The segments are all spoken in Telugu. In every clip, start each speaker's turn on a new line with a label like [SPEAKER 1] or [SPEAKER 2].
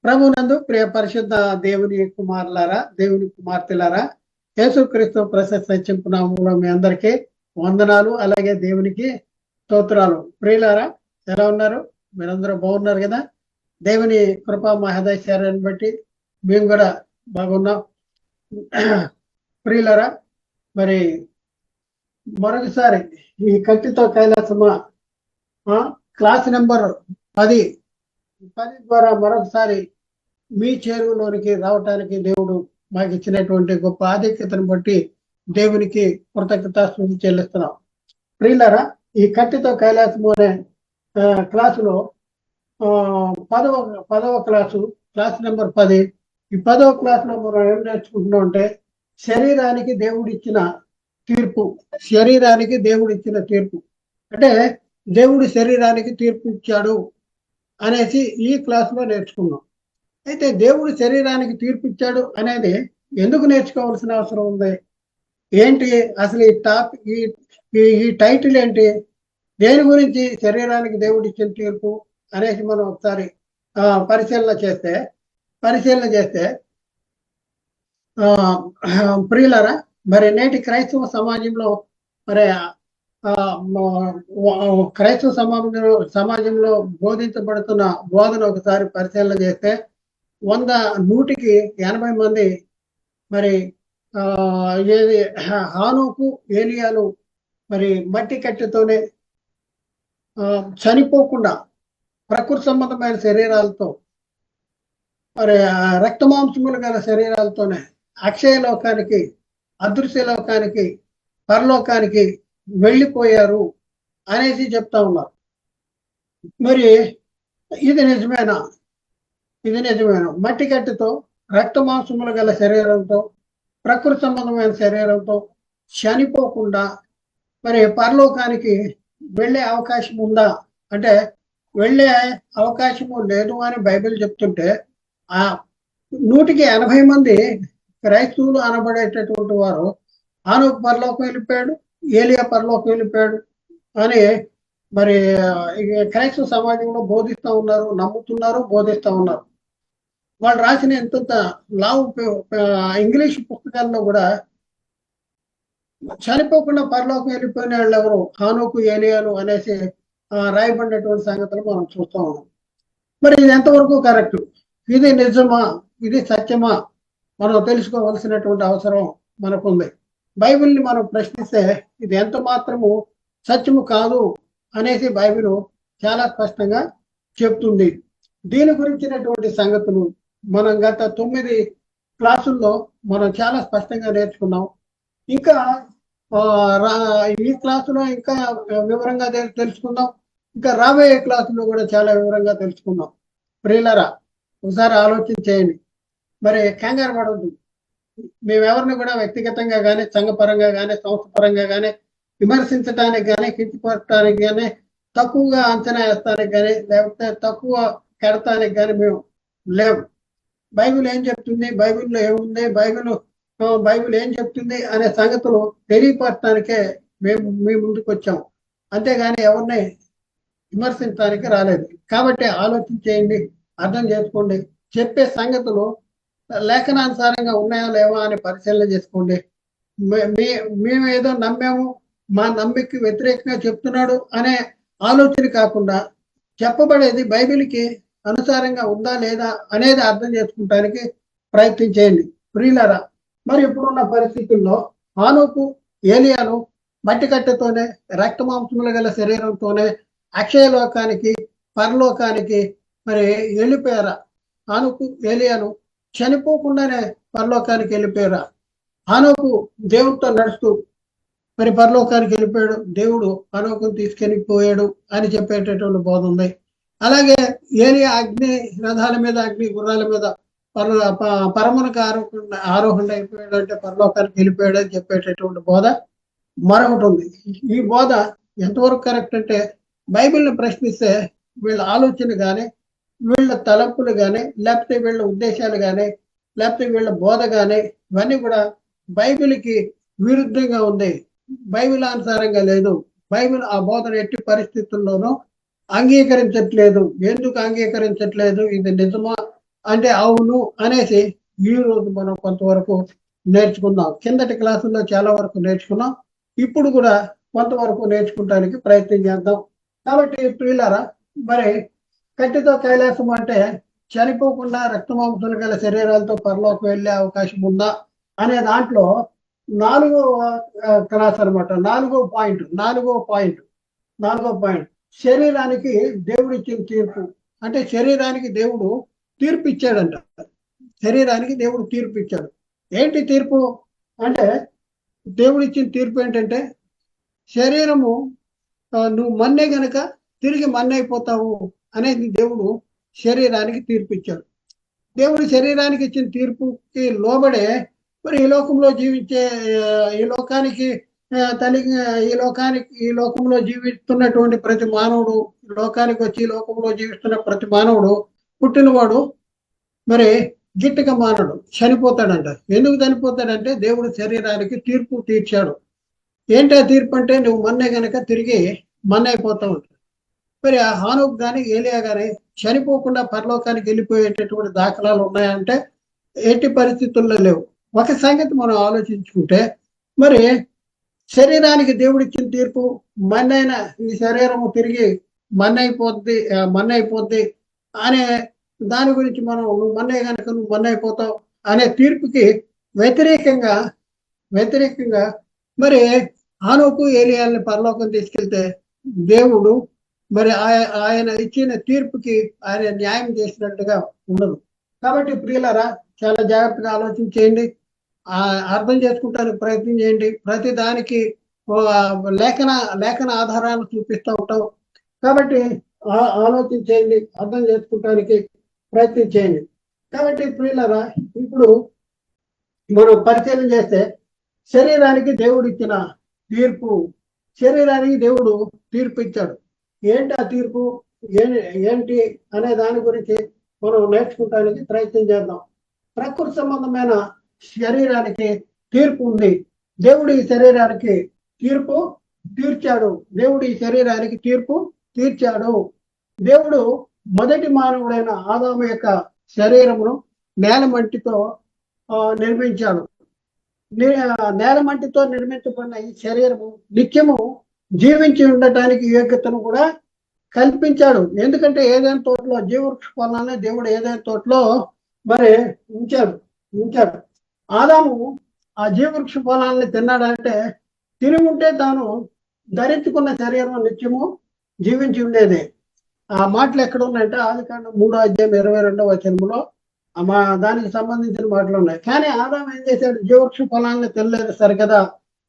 [SPEAKER 1] ప్రభునందు ప్రియ పరిశుద్ధ దేవుని కుమారులారా, దేవుని కుమార్తెలారా, యేసుక్రీస్తు ప్రశస్త సత్యపు నామములో మీ అందరికీ వందనాలు. అలాగే దేవునికి స్తోత్రాలు. ప్రియులారా, ఎలా ఉన్నారు? మీరందరూ బాగున్నారు కదా? దేవుని కృపా మహదైశ్వర్యాన్ని బట్టి మేము కూడా బాగున్నాం. ప్రియులారా, మరి మరొకసారి ఈ కత్తితో కైలాసమా క్లాస్ నెంబర్ 10 ద్వారా మరొకసారి మీ చేరువలోనికి రావటానికి దేవుడు మాకు ఇచ్చినటువంటి గొప్ప ఆధిక్యతను బట్టి దేవునికి కృతజ్ఞతాస్తుతి చెల్లిస్తున్నాం. ప్రియులారా, ఈ కత్తితో కైలాసము అనే క్లాసులో 10వ క్లాసు, క్లాస్ నెంబర్ 10. ఈ 10వ క్లాసులో మనం ఏం నేర్చుకుంటున్నాం అంటే శరీరానికి దేవుడిచ్చిన తీర్పు. శరీరానికి దేవుడిచ్చిన తీర్పు అంటే దేవుడు శరీరానికి తీర్పు ఇచ్చాడు అనేసి ఈ క్లాసులో నేర్చుకున్నాం. అయితే దేవుడు శరీరానికి తీర్పు ఇచ్చాడు అనేది ఎందుకు నేర్చుకోవాల్సిన అవసరం ఉంది? ఏంటి అసలు ఈ టైటిల్ ఏంటి? దేని గురించి శరీరానికి దేవుడు ఇచ్చిన తీర్పు అనేసి మనం ఒకసారి పరిశీలన చేస్తే ప్రియులారా, మరి నేటి క్రైస్తవ సమాజంలో మరి క్రైస్తవ సమాజంలో బోధించబడుతున్న బోధన ఒకసారి పరిశీలన చేస్తే 100కి 80 మంది మరి హానోకు ఏలియాలు మరి మట్టి కట్టెతోనే చనిపోకుండా ప్రకృతి సంబంధమైన శరీరాలతో మరి రక్తమాంసములు గల శరీరాలతోనే అక్షయలోకానికి, అదృశ్యలోకానికి, పరలోకానికి వెళ్ళిపోయారు అనేసి చెప్తా ఉన్నారు. మరి ఇది నిజమేనా? మట్టి కట్టెతో, రక్తమాంసములు గల శరీరంతో, ప్రకృతి సంబంధమైన శరీరంతో చనిపోకుండా మరి పరలోకానికి వెళ్ళే అవకాశం ఉందా అంటే వెళ్ళే అవకాశము లేదు అని బైబిల్ చెప్తుంటే, 100కి 80 మంది క్రైస్తవులు అనబడేటటువంటి వారు హానోకు పరలోకం వెళ్ళిపోయాడు, ఏలియా పరలోకం వెళ్ళిపోయాడు అని మరి క్రైస్తవ సమాజంలో బోధిస్తూ ఉన్నారు, నమ్ముతున్నారు, బోధిస్తూ ఉన్నారు. వాళ్ళు రాసిన ఎంత లావు ఇంగ్లీష్ పుస్తకాల్లో కూడా చనిపోకుండా పరలోకం వెళ్ళిపోయిన వాళ్ళు ఎవరు? హానోకు, ఏలియాలు అనేసి రాయబడినటువంటి సంగతులు మనం చూస్తూ ఉన్నాం. మరి ఇది ఎంతవరకు కరెక్ట్? ఇది నిజమా? ఇది సత్యమా? మనం తెలుసుకోవలసినటువంటి అవసరం మనకుంది. బైబిల్ని మనం ప్రశ్నిస్తే ఇది ఎంత మాత్రము సత్యము కాదు అనేసి బైబిల్ చాలా స్పష్టంగా చెప్తుంది. దీని గురించినటువంటి సంగతులు మనం గత 9 క్లాసుల్లో మనం చాలా స్పష్టంగా నేర్చుకున్నాం. ఇంకా ఈ క్లాసులో ఇంకా వివరంగా తెలుసుకుందాం. ఇంకా రాబోయే క్లాసులో కూడా చాలా వివరంగా తెలుసుకుందాం. ప్రియులారా, ఒకసారి ఆలోచించేయండి. మరి కంగారు పడవద్దు. మేమెవరిని కూడా వ్యక్తిగతంగా కానీ, సంఘపరంగా కానీ, సంస్థ పరంగా కానీ విమర్శించడానికి కానీ, కించపరచడానికి కానీ, తక్కువగా అంచనా వేస్తానికి కానీ, లేకపోతే తక్కువ కడతానికి కానీ మేము లేవు. బైబిల్ ఏం చెప్తుంది, బైబిల్లో ఏముంది, బైబిల్ ఏం చెప్తుంది అనే సంగతులు తెలియపరచడానికే మేము మీ ముందుకు వచ్చాము. అంతేగాని ఎవరిని విమర్శించడానికి రాలేదు. కాబట్టి ఆలోచించేయండి, అర్థం చేసుకోండి. చెప్పే సంగతులు లేఖనానుసారంగా ఉన్నాయా లేవా అని పరిశీలన చేసుకోండి. మేము ఏదో నమ్మాము, మా నమ్మికి వ్యతిరేకంగా చెప్తున్నాడు అనే ఆలోచన కాకుండా చెప్పబడేది బైబిల్కి అనుసారంగా ఉందా లేదా అనేది అర్థం చేసుకుంటానికి ప్రయత్నం చేయండి. ప్రియులారా, మరి ఇప్పుడున్న పరిస్థితుల్లో హానోకు, ఏలియాను మట్టి కట్టెతోనే, రక్తమాంసములు గల శరీరంతోనే అక్షయలోకానికి, పరలోకానికి మరి వెళ్ళిపోయారా? హానోకు, ఏలియాను చనిపోకుండానే పరలోకానికి వెళ్ళిపోయారా? హానోకు దేవుడితో నడుస్తూ మరి పరలోకానికి వెళ్ళిపోయాడు, దేవుడు హానోకును తీసుకెళ్ళిపోయాడు అని చెప్పేటటువంటి బోధ ఉంది. అలాగే ఏలియా అగ్ని రథాల మీద, అగ్ని గుర్రాల మీద పరమునకు ఆరోహణ అయిపోయాడు అంటే పరలోకానికి వెళ్ళిపోయాడు అని చెప్పేటటువంటి బోధ మరొకటి ఉంది. ఈ బోధ ఎంతవరకు కరెక్ట్ అంటే బైబిల్ని ప్రశ్నిస్తే వీళ్ళ ఆలోచన కానీ, వీళ్ళ తలంపులు కానీ, లేకపోతే వీళ్ళ ఉద్దేశాలు కానీ, లేకపోతే వీళ్ళ బోధ కానీ ఇవన్నీ కూడా బైబిల్కి విరుద్ధంగా ఉంది, బైబిల్ అనుసారంగా లేదు. బైబిల్ ఆ బోధన ఎట్టి పరిస్థితుల్లోనూ అంగీకరించట్లేదు. ఎందుకు అంగీకరించట్లేదు? ఇది నిజమా అంటే అవును అనేసి ఈ రోజు మనం కొంతవరకు నేర్చుకుందాం. కిందటి క్లాసుల్లో చాలా వరకు నేర్చుకున్నాం. ఇప్పుడు కూడా కొంతవరకు నేర్చుకోవడానికి ప్రయత్నం చేద్దాం. కాబట్టి ప్రియులారా, మరి కత్తితో కైలాసం అంటే చనిపోకుండా రక్తమాంసాలు గల శరీరాలతో పరలోకి వెళ్ళే అవకాశం ఉందా అనే దాంట్లో 4వ క్లాస్ అనమాట. 4వ పాయింట్ శరీరానికి దేవుడు ఇచ్చిన తీర్పు. అంటే శరీరానికి దేవుడు తీర్పు ఇచ్చాడంట. శరీరానికి దేవుడు తీర్పు ఇచ్చాడు. ఏంటి తీర్పు అంటే, దేవుడు ఇచ్చిన తీర్పు ఏంటంటే, శరీరము నువ్వు మన్నే గనక తిరిగి మన్నైపోతావు అనేది దేవుడు శరీరానికి తీర్పు ఇచ్చాడు. దేవుడు శరీరానికి ఇచ్చిన తీర్పుకి లోబడే మరి ఈ లోకంలో జీవించే ఈ లోకంలో జీవిస్తున్నటువంటి ప్రతి మానవుడు, లోకానికి వచ్చి ఈ లోకంలో జీవిస్తున్న ప్రతి మానవుడు పుట్టినవాడు మరి గిట్టక మానడు, చనిపోతాడంట. ఎందుకు చనిపోతాడంటే దేవుడు శరీరానికి తీర్పు తీర్చాడు. ఏంటి ఆ తీర్పు అంటే, నువ్వు మన్నే గనక తిరిగి మన్నైపోతా ఉంటాడు. మరి ఆ హానోకు కానీ ఏలియా కానీ చనిపోకుండా పరలోకానికి వెళ్ళిపోయేటటువంటి దాఖలాలు ఉన్నాయంటే ఎట్టి పరిస్థితుల్లో లేవు. ఒక సంగతి మనం ఆలోచించుకుంటే, మరి శరీరానికి దేవుడు ఇచ్చిన తీర్పు, మన్నైన ఈ శరీరము తిరిగి మన్నైపోద్ది అనే దాని గురించి మనం, నువ్వు మన్నే గనక నువ్వు మన్నైపోతావు అనే తీర్పుకి వ్యతిరేకంగా మరి హానోకు ఏలియాలని పరలోకం తీసుకెళ్తే దేవుడు మరి ఆయన ఇచ్చిన తీర్పుకి ఆయన న్యాయం చేసినట్టుగా ఉండదు. కాబట్టి ప్రియులారా, చాలా జాగ్రత్తగా ఆలోచించేయండి, అర్థం చేసుకుంటానికి ప్రయత్నం చేయండి. ప్రతి దానికి లేఖన ఆధారాలు చూపిస్తూ ఉంటాం. కాబట్టి ఆలోచించేయండి, అర్థం చేసుకుంటానికి ప్రయత్నం చేయండి. కాబట్టి ప్రియులారా, ఇప్పుడు మనం పరిశీలన చేస్తే శరీరానికి దేవుడు ఇచ్చిన తీర్పు, శరీరానికి దేవుడు తీర్పు ఇచ్చాడు. ఏంటి ఆ తీర్పు, ఏంటి అనే దాని గురించి మనం నేర్చుకోవడానికి ప్రయత్నం చేద్దాం. ప్రకృతి సంబంధమైన శరీరానికి తీర్పు ఉంది. దేవుడు ఈ శరీరానికి తీర్పు తీర్చాడు. దేవుడు మొదటి మానవుడైన ఆదాము యొక్క శరీరమును నేలమంటితో నిర్మించాడు. నేలమంటితో నిర్మించబడిన ఈ శరీరము నిత్యము జీవించి ఉండటానికి యోగ్యతను కూడా కల్పించాడు. ఎందుకంటే ఏదైనా తోటలో జీవవృక్ష ఫలాన్ని దేవుడు ఏదైనా తోటలో మరి ఉంచాడు. ఆదాము ఆ జీవవృక్ష ఫలాన్ని తిన్నాడంటే, తిని ఉంటే తాను ధరించుకున్న శరీరం నిత్యము జీవించి ఉండేది. ఆ మాటలు ఎక్కడ ఉన్నాయంటే ఆదికాండం 3:22 దానికి సంబంధించిన మాటలు ఉన్నాయి. కానీ ఆదాము ఏం చేశాడు, జీవవృక్ష ఫలాన్ని తినలేదు సరికదా.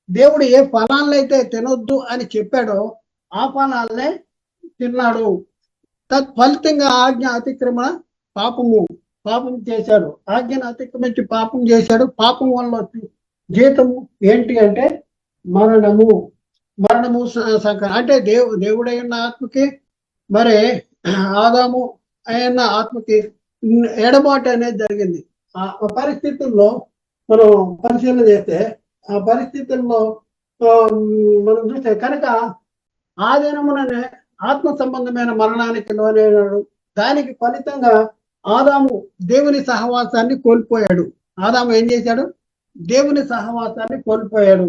[SPEAKER 1] దేవుడు ఏ ఫలాలనైతే తినొద్దు అని చెప్పాడో ఆ ఫలాలనే తిన్నాడు. తత్ఫలితంగా ఆజ్ఞ అతిక్రమణ పాపం చేశాడు. ఆజ్ఞను అతిక్రమించి పాపం చేశాడు. పాపం వల్ల జీతము ఏంటి అంటే మరణము అంటే దేవుడైన ఆత్మకి మరి ఆదాము అయిన ఆత్మకి ఎడబాటు అనేది జరిగింది. ఆ పరిస్థితుల్లో మనం పరిశీలన చేస్తే, ఆ పరిస్థితుల్లో మనం చూస్తే కనుక ఆ దినముననే ఆత్మ సంబంధమైన మరణానికి లోనైనాడు. దానికి ఫలితంగా ఆదాము దేవుని సహవాసాన్ని కోల్పోయాడు. ఆదాము ఏం చేశాడు, దేవుని సహవాసాన్ని కోల్పోయాడు.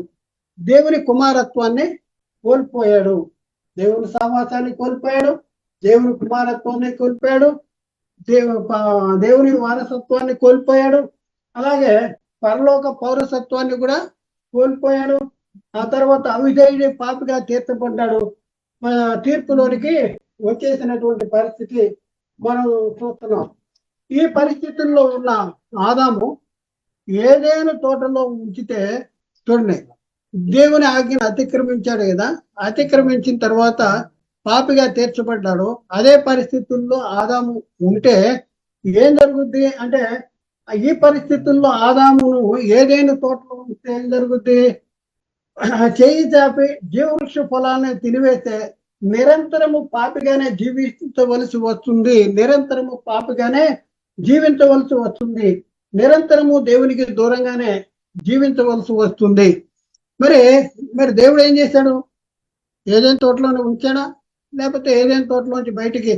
[SPEAKER 1] దేవుని కుమారత్వాన్ని కోల్పోయాడు. దేవుని సహవాసాన్ని కోల్పోయాడు. దేవుని కుమారత్వాన్ని కోల్పోయాడు. దేవుని వారసత్వాన్ని కోల్పోయాడు. అలాగే పరలోక పౌరసత్వాన్ని కూడా కోల్పోయాడు. ఆ తర్వాత అవిధేయుడి పాపిగా తీర్చబడ్డాడు. తీర్పులోనికి వచ్చేసినటువంటి పరిస్థితి మనం చూస్తున్నాం. ఈ పరిస్థితుల్లో ఉన్న ఆదాము ఏదైనా తోటలో ఉంచితే చూడండి, దేవుని ఆజ్ఞను అతిక్రమించాడు కదా. అతిక్రమించిన తర్వాత పాపిగా తీర్చబడ్డాడు. అదే పరిస్థితుల్లో ఆదాము ఉంటే ఏం జరుగుద్ది అంటే, ఈ పరిస్థితుల్లో ఆదామును ఏదైనా తోటలో ఉంటే ఏం జరుగుద్ది, చేయి చాపి జీవవృక్ష ఫలాన్ని తినివేస్తే నిరంతరము పాపిగానే జీవించవలసి వస్తుంది. నిరంతరము దేవునికి దూరంగానే జీవించవలసి వస్తుంది. మరి దేవుడు ఏం చేశాడు, ఏదైనా తోటలోనే ఉంచాడా, లేకపోతే ఏదైనా తోటలోంచి బయటికి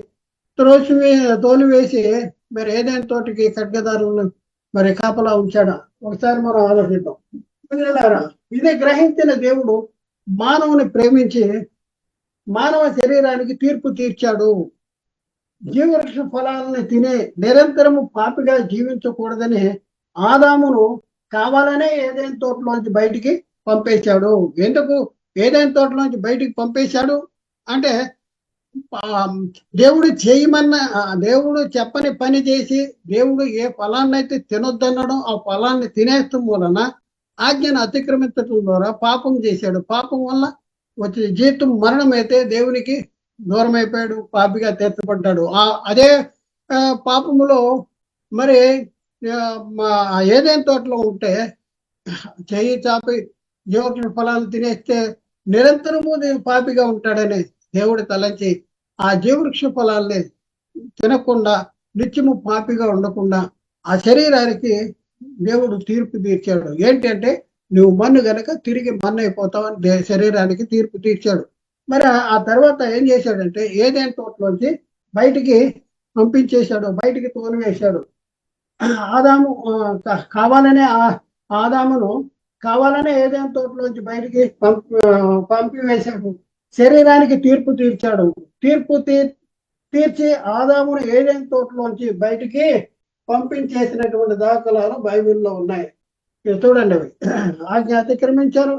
[SPEAKER 1] తోలివేసి మరి ఏదైనా తోటికి ఖడ్గదారులను మరి కాపలా ఉంచాడా? ఒకసారి మనం ఆలోచిద్దాం. పిల్లలారా, ఇదే గ్రహించిన దేవుడు మానవుని ప్రేమించి మానవ శరీరానికి తీర్పు తీర్చాడు. జీవవృక్ష ఫలాలను తినే నిరంతరము పాపిగా జీవించకూడదని ఆదామును కావాలనే ఏదైనా తోటలోంచి బయటికి పంపేశాడు. ఎందుకు ఏదైనా తోటలోంచి బయటికి పంపేశాడు అంటే దేవుడు చేయమన్న దేవుడు చెప్పని పని చేసి దేవుడు ఏ ఫలాన్ని అయితే తినొద్దన్నాడో ఆ ఫలాన్ని తినేస్తాం వలన ఆజ్ఞను అతిక్రమించడం ద్వారా పాపం చేశాడు. పాపం వల్ల వచ్చే జీవితం మరణం అయితే దేవునికి దూరం అయిపోయాడు, పాపిగా తీర్చబడ్డాడు. అదే పాపములో మరి ఏదైనా తోటలో ఉంటే చెయ్యి చాపి జీవవృక్ష ఫలాలు తినేస్తే నిరంతరము పాపిగా ఉంటాడని దేవుడు తలంచి ఆ జీవవృక్ష ఫలాల్ని తినకుండా నిత్యము పాపిగా ఉండకుండా ఆ శరీరానికి దేవుడు తీర్పు తీర్చాడు. ఏంటంటే నువ్వు మన్ను గనక తిరిగి మన్ను అయిపోతావని శరీరానికి తీర్పు తీర్చాడు. మరి ఆ తర్వాత ఏం చేశాడంటే ఏదైనా తోటలోంచి బయటికి పంపించేశాడు, బయటికి తోలివేశాడు. ఆదాము కావాలనే ఆదామును కావాలనే ఏదైనా తోటలోంచి బయటికి పంపివేశాడు. శరీరానికి తీర్పు తీర్చాడు. తీర్పు తీర్చి ఆదామును ఏదైనా తోటలోంచి బయటికి పంపించేసినటువంటి దాఖలాలు బైబిల్లో ఉన్నాయి. చూడండి, అవి ఆజ్ఞ అతిక్రమించారు,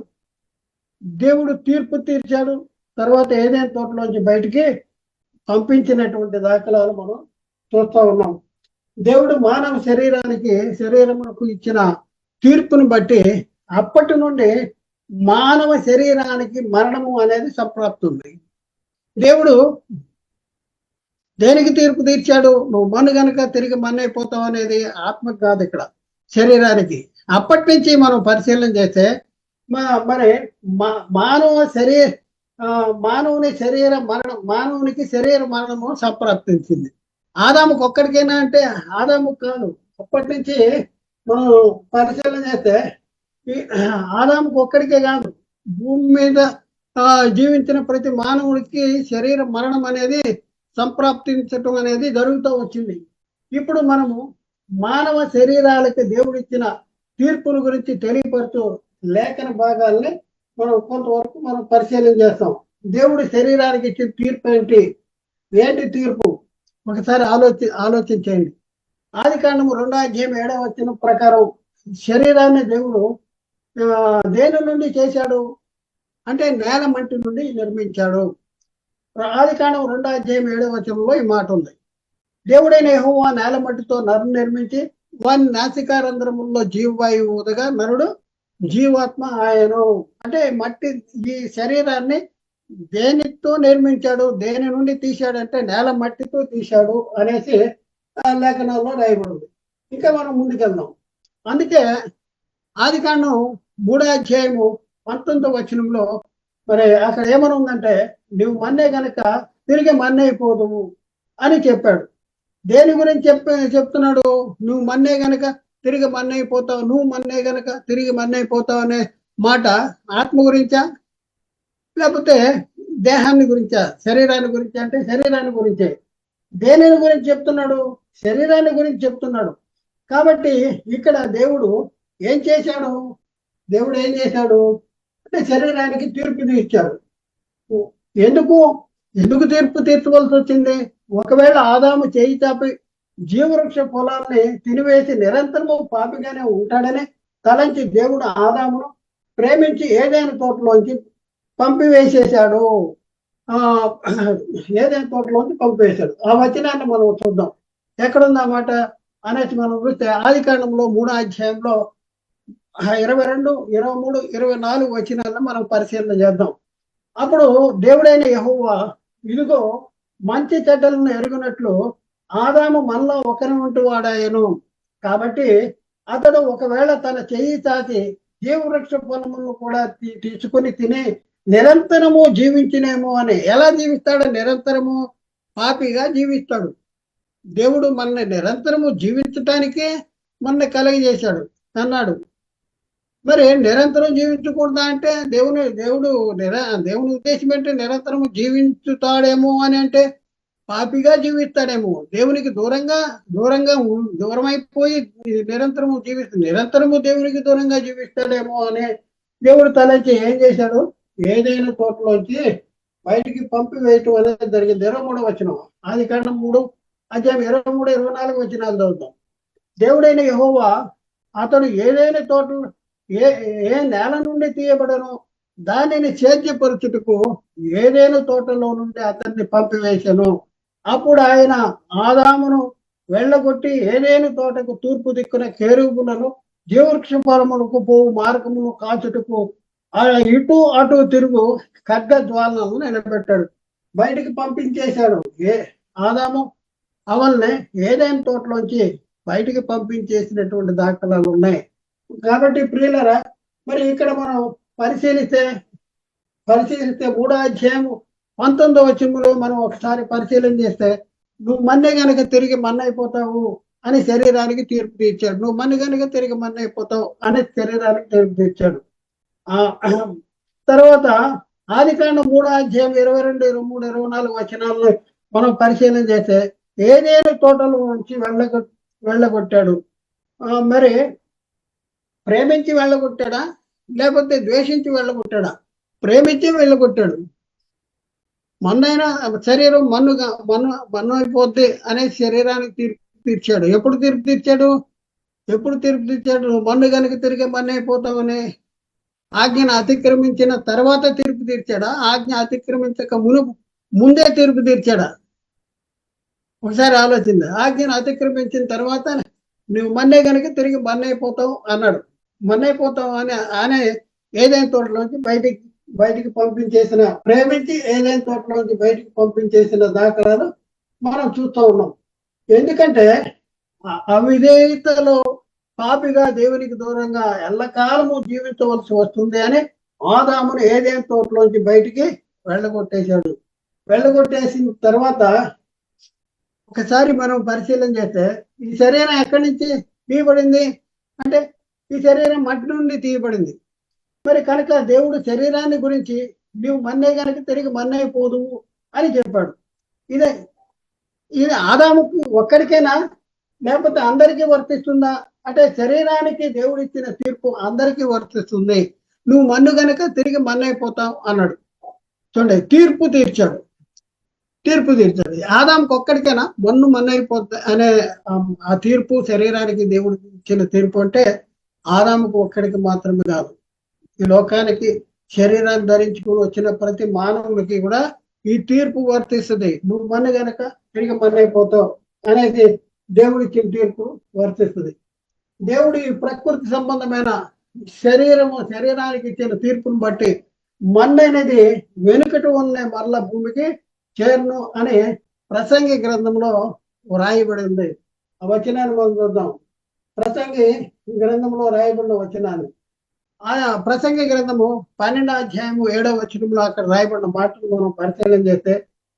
[SPEAKER 1] దేవుడు తీర్పు తీర్చాడు, తర్వాత ఏదైనా తోటలోంచి బయటికి పంపించినటువంటి దాఖలాలు మనం చూస్తూ ఉన్నాం. దేవుడు మానవ శరీరమునకు ఇచ్చిన తీర్పును బట్టి అప్పటి నుండి మానవ శరీరానికి మరణము అనేది సంప్రాప్తుంది. దేవుడు దేనికి తీర్పు తీర్చాడు? నువ్వు మన్ను గనక తిరిగి మన్నైపోతావు అనేది ఆత్మకు కాదు, ఇక్కడ శరీరానికి. అప్పటి నుంచి మనం పరిశీలన చేస్తే మరి మానవునికి శరీర మరణము సంప్రాప్తించింది. ఆదాముకు ఒక్కడికైనా అంటే ఆదాముకు కాదు. అప్పటి నుంచి మనం పరిశీలన చేస్తే ఆదాముకు ఒక్కడికే కాదు, భూమి మీద జీవించిన ప్రతి మానవుడికి శరీర మరణం అనేది సంప్రాప్తించటం అనేది జరుగుతూ వచ్చింది. ఇప్పుడు మనము మానవ శరీరాలకి దేవుడిచ్చిన తీర్పుల గురించి తెలియపరుచు లేఖన భాగాల్ని మనం కొంతవరకు మనం పరిశీలన చేస్తాం. దేవుడి శరీరానికి ఇచ్చిన తీర్పు ఏంటి తీర్పు? ఒకసారి ఆలోచించండి. ఆదికాండము 2:7 ప్రకారం శరీరాన్ని దేవుడు దేని నుండి చేశాడు అంటే నేల మట్టి నుండి నిర్మించాడు. ఆదికాండం 2:7 ఈ మాట ఉంది. దేవుడైన యెహోవా నేల మట్టితో నరుని నిర్మించి వాని నాసికారంధ్రముల్లో జీవవాయువు ఊదగా నరుడు జీవాత్మ ఆయను. అంటే మట్టి ఈ శరీరాన్ని దేనితో నిర్మించాడు, దేని నుండి తీశాడంటే నేల మట్టితో తీశాడు అనేసి లేఖనాల్లో రాయబడింది. ఇంకా మనం ముందుకెళ్దాం. అందుకే ఆదికాండం 3:19 మరి అక్కడ ఏమని ఉందంటే నువ్వు మన్నే గనక తిరిగి మన్నైపోదువు అని చెప్పాడు. దేని గురించి చెప్తున్నాడు? నువ్వు మన్నే గనక తిరిగి మన్నైపోతావు, నువ్వు మన్నే గనక తిరిగి మన్నైపోతావు అనే మాట ఆత్మ గురించా లేకపోతే దేహాన్ని గురించా? శరీరాన్ని గురించి అంటే శరీరాన్ని గురించే. దేనిని గురించి చెప్తున్నాడు? శరీరాన్ని గురించి చెప్తున్నాడు. కాబట్టి ఇక్కడ దేవుడు ఏం చేశాడు అంటే శరీరానికి తీర్పు తీర్చాడు. ఎందుకు తీర్పు తీర్చవలసి వచ్చింది? ఒకవేళ ఆదాము చేయి చాపి జీవవృక్ష ఫలాల్ని తినివేసి నిరంతరము పాపిగానే ఉంటాడని తలంచి దేవుడు ఆదామును ప్రేమించి ఏదైనా తోటలోంచి పంపివేసేశాడు. ఏదైనా తోటలోంచి పంపివేశాడు. ఆ వచనాన్ని మనం చూద్దాం. ఎక్కడుందన్నమాట అనేసి మనం చూస్తే ఆదికాండంలో 3:22, 22, 23, 24 వచనాలను మనం పరిశీలన చేద్దాం. అప్పుడు దేవుడైన యెహోవా ఇదిగో మంచి చెడ్డలను ఎరుగునట్లు ఆదాము మనలో ఒకరి వంటి వాడాయను. కాబట్టి అతడు ఒకవేళ తన చెయ్యి చాచి జీవవృక్ష ఫలములను కూడా తీసుకుని తిని నిరంతరము జీవించినేమో అని. ఎలా జీవిస్తాడు? నిరంతరము పాపిగా జీవిస్తాడు. దేవుడు మనల్ని నిరంతరము జీవించటానికే మనల్ని కలగజేశాడు అన్నాడు. మరి నిరంతరం జీవించకూడదా అంటే దేవుని ఉద్దేశం ఏంటి? నిరంతరము జీవించుతాడేమో అని అంటే పాపిగా జీవిస్తాడేమో, దేవునికి దూరం అయిపోయి నిరంతరము దేవునికి దూరంగా జీవిస్తాడేమో అనే దేవుడు తలంచి ఏం చేశాడు, ఏదైనా తోటలోంచి బయటికి పంపివేయటం అనేది జరిగింది. 23వ వచనం, ఆదికాండం 3:23-24 వచనాలు చదువుతాం. దేవుడైన యెహోవా అతడు ఏదైనా తోట ఏ నేల నుండి తీయబడను దానిని సేద్యపరచుటకు ఏదైనా తోటలో నుండి అతన్ని పంపివేశాను. అప్పుడు ఆయన ఆదామును వెళ్ళగొట్టి ఏదైనా తోటకు తూర్పు దిక్కున కెరూబులను జీవవృక్ష ఫలములకు పోవు మార్గమును కాచుటకు ఇటు అటు తిరుగు ఖడ్గ జ్వాలను నిలబెట్టాడు. బయటికి పంపించేశాడు. ఆదాము అవల్ని ఏదైనా తోటలోంచి బయటికి పంపించేసినటువంటి దాఖలాలు ఉన్నాయి. కాబట్టి ప్రియులరా, మరి ఇక్కడ మనం పరిశీలిస్తే 3వ అధ్యాయము 19వ వచనంలో మనం ఒకసారి పరిశీలన చేస్తే, నువ్వు మన్నే గనక తిరిగి మన్నైపోతావు అని శరీరానికి తీర్పు తీర్చాడు. నువ్వు మన్ను గనక తిరిగి మన్నైపోతావు అని శరీరానికి తీర్పు తీర్చాడు. తర్వాత ఆదికాండం 3వ అధ్యాయం 22, 23, 24 వచనాలను మనం పరిశీలన చేస్తే ఏదేను తోటలో నుంచి వెళ్ళగొట్టాడు. మరి ప్రేమించి వెళ్ళగొట్టాడా లేకపోతే ద్వేషించి వెళ్ళగొట్టాడా? ప్రేమించి వెళ్ళగొట్టాడు. మన్నైనా శరీరం మన్ను అయిపోద్ది అనే శరీరానికి తీర్పు తీర్చాడు. ఎప్పుడు తీర్పు తీర్చాడు? మన్ను కనుక తిరిగి మన్ను అయిపోతామని ఆజ్ఞను అతిక్రమించిన తర్వాత తీర్పు తీర్చాడా? ఆజ్ఞ అతిక్రమించక ముందే తీర్పు తీర్చాడా? ఒకసారి ఆలోచింది. ఆజ్ఞను అతిక్రమించిన తర్వాత నువ్వు మన్నే కనుక తిరిగి మన్నైపోతావు అన్నాడు. మన్నైపోతావు అని ఏదైనా తోటలోంచి బయటికి పంపించేసిన, ప్రేమించి ఏదైనా తోటలోంచి బయటికి పంపించేసిన దాఖలాలు మనం చూస్తూ ఉన్నాం. ఎందుకంటే అవిధేయతలో పాపిగా దేవునికి దూరంగా ఎల్లకాలము జీవించవలసి వస్తుంది అని ఆదామును ఏదైనా తోటలోంచి బయటికి వెళ్ళగొట్టేశాడు. వెళ్ళగొట్టేసిన తర్వాత ఒకసారి మనం పరిశీలన చేస్తే ఈ శరీరం ఎక్కడి నుంచి తీయబడింది అంటే ఈ శరీరం మట్టి నుండి తీయబడింది. మరి కనుక దేవుడు శరీరాన్ని గురించి నీవు మన్నే కనుక తిరిగి మన్నైపోదు అని చెప్పాడు. ఇది ఆదాముకు ఒక్కడికైనా లేకపోతే అందరికీ వర్తిస్తుందా అంటే శరీరానికి దేవుడు ఇచ్చిన తీర్పు అందరికీ వర్తిస్తుంది. నువ్వు మన్ను గనక తిరిగి మన్నైపోతావు అన్నాడు. చూడండి, తీర్పు తీర్చాడు. ఆదాముకు ఒక్కడికైనా మన్నైపోద్ది అనే ఆ తీర్పు శరీరానికి దేవుడు ఇచ్చిన తీర్పు అంటే ఆదాముకు ఒక్కడికి మాత్రమే కాదు, ఈ లోకానికి శరీరాన్ని ధరించుకుని వచ్చిన ప్రతి మానవుడికి కూడా ఈ తీర్పు వర్తిస్తుంది. నువ్వు మన్ను గనక తిరిగి మన్నైపోతావు అనేది దేవుడి ఇచ్చిన తీర్పు వర్తిస్తుంది. దేవుడి ప్రకృతి సంబంధమైన శరీరానికి ఇచ్చిన తీర్పును బట్టి మన్ననేది వెనుకటి ఉన్నే మరల భూమికి చేరును అని ప్రసంగి గ్రంథంలో రాయబడి ఉంది. ఆ వచనాన్ని మనం చూద్దాం. ప్రసంగి గ్రంథంలో రాయబడిన వచనాన్ని, ఆ ప్రసంగి గ్రంథము 12వ అధ్యాయము 7వ వచనంలో అక్కడ రాయబడిన మాటలు మనం పరిశీలన చేస్తే,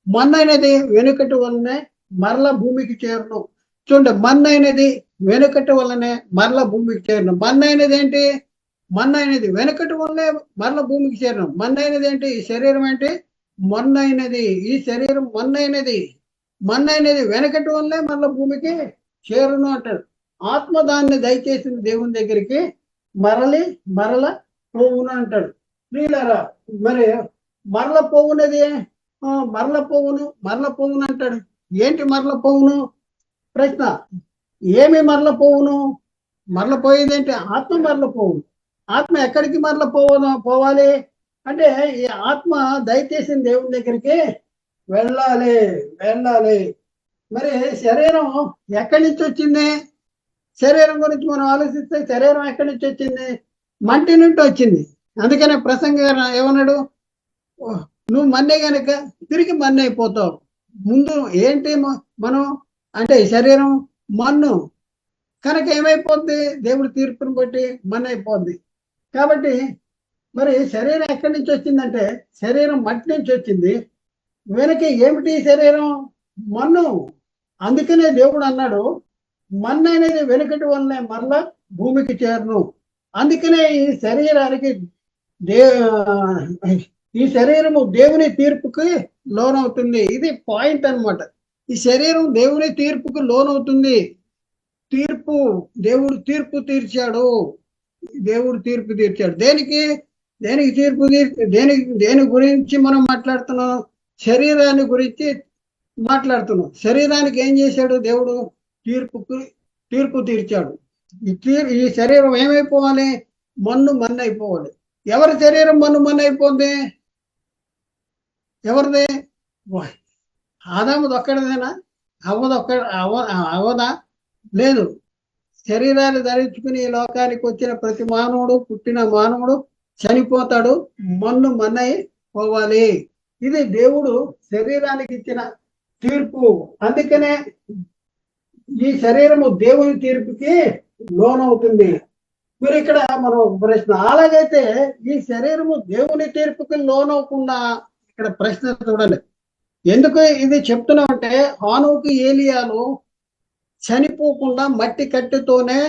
[SPEAKER 1] మన్నైనది వెనుకటి వల్లనే మరల భూమికి చేరును. చూడండి, మన్నైనది వెనుకటి వల్లనే మరల భూమికి చేరును. మన్నైనది ఏంటి? మన్నైనది వెనుకటి వల్లనే మరల భూమికి చేరును. మన్నైనది ఏంటి? ఈ శరీరం ఏంటి? మన్నైనది. ఈ శరీరం మన్నైనది వెనకటి వల్లే మరల భూమికి చేరును అంటాడు. ఆత్మ దాన్ని దయచేసిన దేవుని దగ్గరికి మరల పోవును అంటాడు. ప్రియులారా, మరి మరల పోవునది మరల పోవును అంటాడు. ఏంటి మరల పోవును? ప్రశ్న, ఏమి మరల పోవును? మరల పోయేది ఏంటి? ఆత్మ మరల పోవును. ఆత్మ ఎక్కడికి మరల పోవాలి అంటే ఈ ఆత్మ దయచేసిన దేవుని దగ్గరికి వెళ్ళాలి. మరి శరీరం ఎక్కడి నుంచి వచ్చింది? శరీరం గురించి మనం ఆలోచిస్తే శరీరం ఎక్కడి నుంచి వచ్చింది? మట్టి నుండి వచ్చింది. అందుకనే ప్రసంగ ఏమన్నాడు? నువ్వు మన్నే గనక తిరిగి మన్నైపోతావు. ముందు ఏంటి మనం అంటే శరీరం మన్ను కనుక ఏమైపోద్ది? దేవుడి తీర్పుని బట్టి మన్నైపోద్ది. కాబట్టి మరి శరీరం ఎక్కడి నుంచి వచ్చిందంటే శరీరం మట్టి నుంచి వచ్చింది. వెనక ఏమిటి శరీరం? మన్ను. అందుకనే దేవుడు అన్నాడు, మన్ను అనేది వెనుకటి వల్లనే మరలా భూమికి చేరును. అందుకనే ఈ శరీరము దేవుని తీర్పుకి లోనవుతుంది. ఇది పాయింట్ అన్నమాట. ఈ శరీరం దేవుని తీర్పుకు లోనవుతుంది. దేవుడు తీర్పు తీర్చాడు. దేవుడు తీర్పు తీర్చాడు. దేనికి దేనికి తీర్పు దేని గురించి మనం మాట్లాడుతున్నాం? శరీరాన్ని గురించి మాట్లాడుతున్నాం. శరీరానికి ఏం చేశాడు దేవుడు? తీర్పు తీర్చాడు. ఈ శరీరం ఏమైపోవాలి? మన్ను అయిపోవాలి. ఎవరి శరీరం మన్ను అయిపోద్ది? ఎవరిది? ఆదాముది ఒక్కడిదేనా? అవదా? లేదు. శరీరాన్ని ధరించుకుని ఈ లోకానికి వచ్చిన ప్రతి మానవుడు, పుట్టిన మానవుడు చనిపోతాడు, మన్నై పోవాలి. ఇది దేవుడు శరీరానికి ఇచ్చిన తీర్పు. అందుకనే ఈ శరీరము దేవుని తీర్పుకి లోనవుతుంది. మీరు ఇక్కడ మనం ప్రశ్న, అలాగైతే ఈ శరీరము దేవుని తీర్పుకి లోనవకుండా, ఇక్కడ ప్రశ్న చూడండి, ఎందుకు ఇది చెప్తున్నామంటే, హానోకు ఏలియాలు చనిపోకుండా మట్టి కట్టెతోనే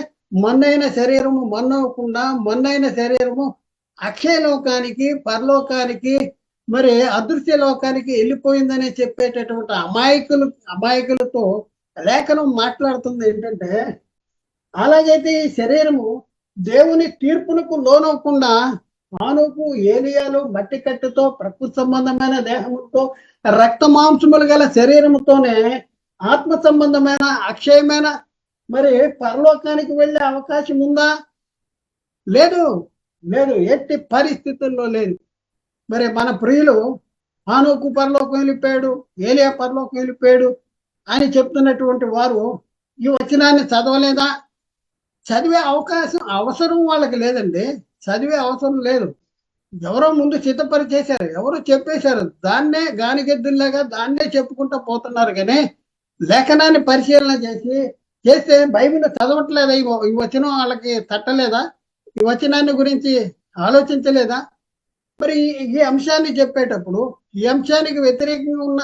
[SPEAKER 1] మన్నైన శరీరము మన్నవకుండా, మన్నైన శరీరము అక్షయ లోకానికి, పరలోకానికి, మరి అదృశ్య లోకానికి వెళ్ళిపోయిందని చెప్పేటటువంటి అమాయకులతో లేఖనం మాట్లాడుతుంది ఏంటంటే, అలాగైతే ఈ శరీరము దేవుని తీర్పునకు లోనవకుండా హానోకు ఏలియాలు మట్టి కట్టెతో, ప్రకృతి సంబంధమైన దేహముతో, రక్త మాంసములు గల శరీరముతోనే ఆత్మ సంబంధమైన అక్షయమైన మరి పరలోకానికి వెళ్ళే అవకాశం ఉందా? లేదు. ఎట్టి పరిస్థితుల్లో లేదు. మరి మన ప్రియులు హానోకు పరలోకం వెళ్ళిపోయాడు, ఏలియా పరలోకం వెళ్ళిపోయాడు అని చెప్తున్నటువంటి వారు ఈ వచనాన్ని చదవలేదా? చదివే అవసరం వాళ్ళకి లేదండి. చదివే అవసరం లేదు. ఎవరో ముందు సిద్ధపరిచేశారు, ఎవరో చెప్పేశారు, దాన్నే గానిగెద్దుల్లాగా దాన్నే చెప్పుకుంటూ పోతున్నారు. కానీ లేఖనాన్ని పరిశీలన చేస్తే బైబిల్ చదవట్లేదా? ఈ వచనం వాళ్ళకి తట్టలేదా? ఈ వచనాన్ని గురించి ఆలోచించలేదా? మరి ఈ అంశాన్ని చెప్పేటప్పుడు ఈ అంశానికి వ్యతిరేకంగా ఉన్న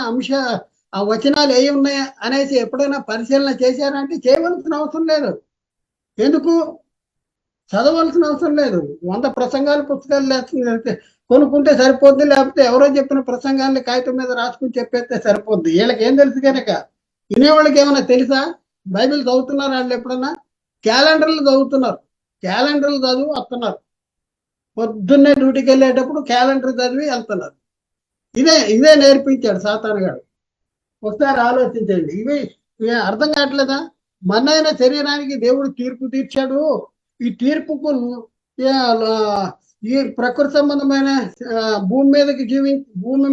[SPEAKER 1] ఆ వచనాలు ఏ ఉన్నాయా అనేసి ఎప్పుడైనా పరిశీలన చేశారంటే చేయవలసిన అవసరం లేదు. ఎందుకు? చదవలసిన అవసరం లేదు. 100 ప్రసంగాలు పుస్తకాలు కొనుక్కుంటే సరిపోద్ది, లేకపోతే ఎవరో చెప్పిన ప్రసంగాన్ని కాగితం మీద రాసుకుని చెప్పేస్తే సరిపోద్ది. వీళ్ళకి ఏం తెలుసు కనుక. వినేవాళ్ళకి ఏమైనా తెలుసా? బైబిల్ చదువుతున్నారు వాళ్ళు ఎప్పుడన్నా? క్యాలెండర్లు చదువుతున్నారు, క్యాలెండర్లు చదివి వస్తున్నారు. పొద్దున్నే డ్యూటీకి వెళ్ళేటప్పుడు క్యాలెండర్ చదివి వెళ్తున్నారు. ఇదే నేర్పించాడు సాతాను గారు. ఒకసారి ఆలోచించండి. ఇవి అర్థం కావట్లేదా? మన్నైన శరీరానికి దేవుడు తీర్పు తీర్చాడు. ఈ తీర్పుకు ఈ ప్రకృతి సంబంధమైన భూమి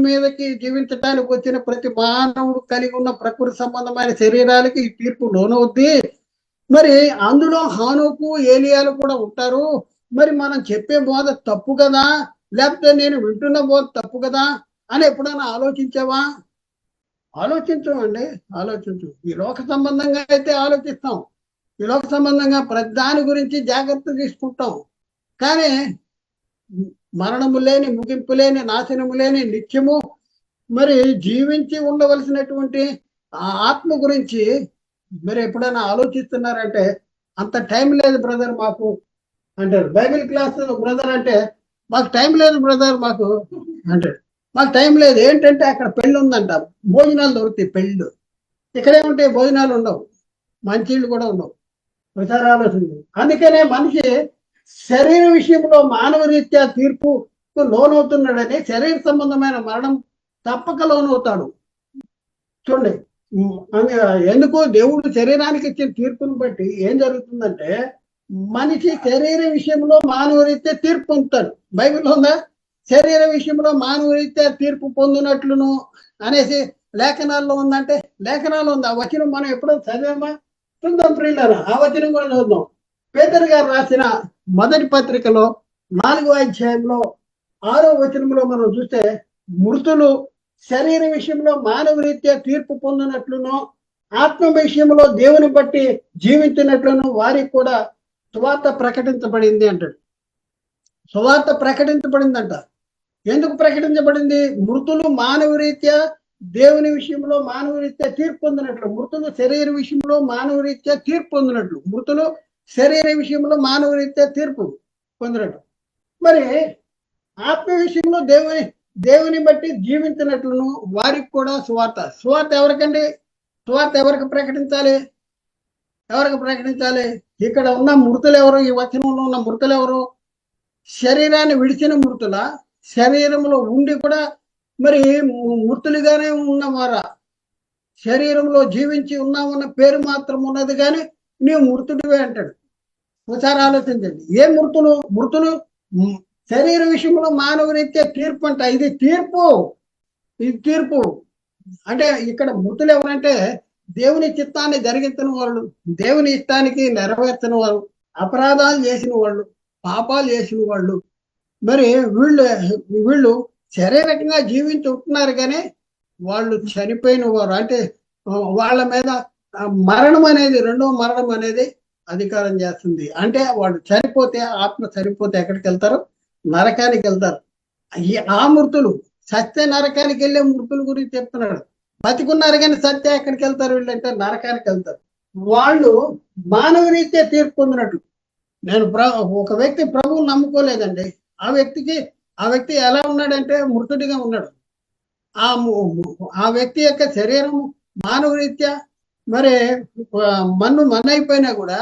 [SPEAKER 1] మీదకి జీవించడానికి వచ్చిన ప్రతి మానవుడు కలిగి ఉన్న ప్రకృతి సంబంధమైన శరీరాలకి ఈ తీర్పు లోనవుద్ది. మరి అందులో హానోకు ఏలియాలు కూడా ఉంటారు. మరి మనం చెప్పే బోధ తప్పు కదా, లేకపోతే నేను వింటున్న బోధ తప్పు కదా అని ఎప్పుడైనా ఆలోచించావా? ఆలోచించమండి. ఈ లోక సంబంధంగా అయితే ఆలోచిస్తాం. ఈ లోక సంబంధంగా ప్రతి దాని గురించి జాగ్రత్త తీసుకుంటాం. కానీ మరణము లేని, ముగింపు లేని, నాశనము లేని, నిత్యము మరి జీవించి ఉండవలసినటువంటి ఆ ఆత్మ గురించి మరి ఎప్పుడైనా ఆలోచిస్తున్నారంటే, అంత టైం లేదు బ్రదర్ మాకు అంటారు. బైబిల్ క్లాస్ బ్రదర్ అంటే, మాకు టైం లేదు బ్రదర్ మాకు అంటాడు. మాకు టైం లేదు. ఏంటంటే అక్కడ పెళ్ళి ఉందంట, భోజనాలు దొరుకుతాయి. పెళ్ళి ఇక్కడేముంటాయి? భోజనాలు ఉండవు, మంచిళ్ళు కూడా ఉండవు. ఒకసారి ఆలోచించు. అందుకనే మనిషి శరీర విషయంలో మానవ రీత్యా తీర్పుకు లోనవుతున్నాడని, శరీర సంబంధమైన మరణం తప్పక లోనవుతాడు. చూడండి, ఎందుకు? దేవుడు శరీరానికి ఇచ్చిన తీర్పును బట్టి ఏం జరుగుతుందంటే, మనిషి శరీర విషయంలో మానవ రీత్యా తీర్పు పొందుతాడు. బైబిల్లో ఉందా? శరీర విషయంలో మానవ రీత్యా తీర్పు పొందినట్లును అనేసి లేఖనాల్లో ఉందంటే, లేఖనాల్లో ఉంది. ఆ వచనం మనం ఎప్పుడో చదివామా? చూద్దాం ప్రియులారా, ఆ వచనం కూడా చూద్దాం. పేతురు గారు రాసిన మొదటి పత్రికలో 4వ అధ్యాయంలో 6వ వచనంలో మనం చూస్తే, మృతులు శరీర విషయంలో మానవ రీత్యా తీర్పు పొందినట్లును, ఆత్మ విషయంలో దేవుని బట్టి జీవించినట్లును వారికి కూడా సువార్త ప్రకటించబడింది అంటాడు. సువార్త ప్రకటించబడిందంట. ఎందుకు ప్రకటించబడింది? మృతులు మానవ రీత్యా దేవుని విషయంలో మానవ రీత్యా తీర్పు పొందినట్లు, మృతులు శరీర విషయంలో మానవ రీత్యా తీర్పు పొందినట్లు, మృతులు శరీర విషయంలో మానవ రీత్యా తీర్పు పొందినట్లు, మరి ఆత్మ విషయంలో దేవుని బట్టి జీవించినట్లును వారికి కూడా సువార్త. సువార్త ఎవరికండి? సువార్త ఎవరికి ప్రకటించాలి? ఎవరికి ప్రకటించాలి? ఇక్కడ ఉన్న మృతులు ఎవరు? ఈ వచనంలో ఉన్న మృతులు ఎవరు? శరీరాన్ని విడిచిన మృతుల, శరీరంలో ఉండి కూడా మరి మృతులుగానే ఉన్నవారా? శరీరంలో జీవించి ఉన్నామన్న పేరు మాత్రం ఉన్నది కానీ నీవు మృతుడివే అంటాడు. ఒకసారి ఆలోచించండి. ఏ మృతులు? మృతులు శరీర విషయంలో మానవ రీత్యా తీర్పు అంట. ఇది తీర్పు, ఇది తీర్పు. అంటే ఇక్కడ మృతులు ఎవరంటే దేవుని చిత్తాన్ని జరిగించిన వాళ్ళు, దేవుని ఇష్టానికి నెరవేర్చిన వాళ్ళు, అపరాధాలు చేసిన వాళ్ళు, పాపాలు చేసిన వాళ్ళు. మరి వీళ్ళు శారీరకంగా జీవించి ఉంటున్నారు కానీ వాళ్ళు చనిపోయిన వారు. అంటే వాళ్ళ మీద మరణం అనేది, రెండవ మరణం అనేది అధికారం చేస్తుంది. అంటే వాళ్ళు చనిపోతే, ఆత్మ చనిపోతే ఎక్కడికి వెళ్తారు? నరకానికి వెళ్తారు. ఆ మృతులు సత్య నరకానికి వెళ్ళే మృతుల గురించి చెప్తున్నాడు. బతికున్నారు కానీ సత్య ఎక్కడికి వెళ్తారు వీళ్ళంటే? నరకానికి వెళ్తారు. వాళ్ళు మానవ రీత్యా తీర్పు పొందినట్టు. నేను ఒక వ్యక్తి ప్రభువుని నమ్ముకోలేదండి. ఆ వ్యక్తి ఎలా ఉన్నాడంటే మృతుడిగా ఉన్నాడు. ఆ వ్యక్తి యొక్క శరీరం మానవ రీత్యా మరి మన్నైపోయినా కూడా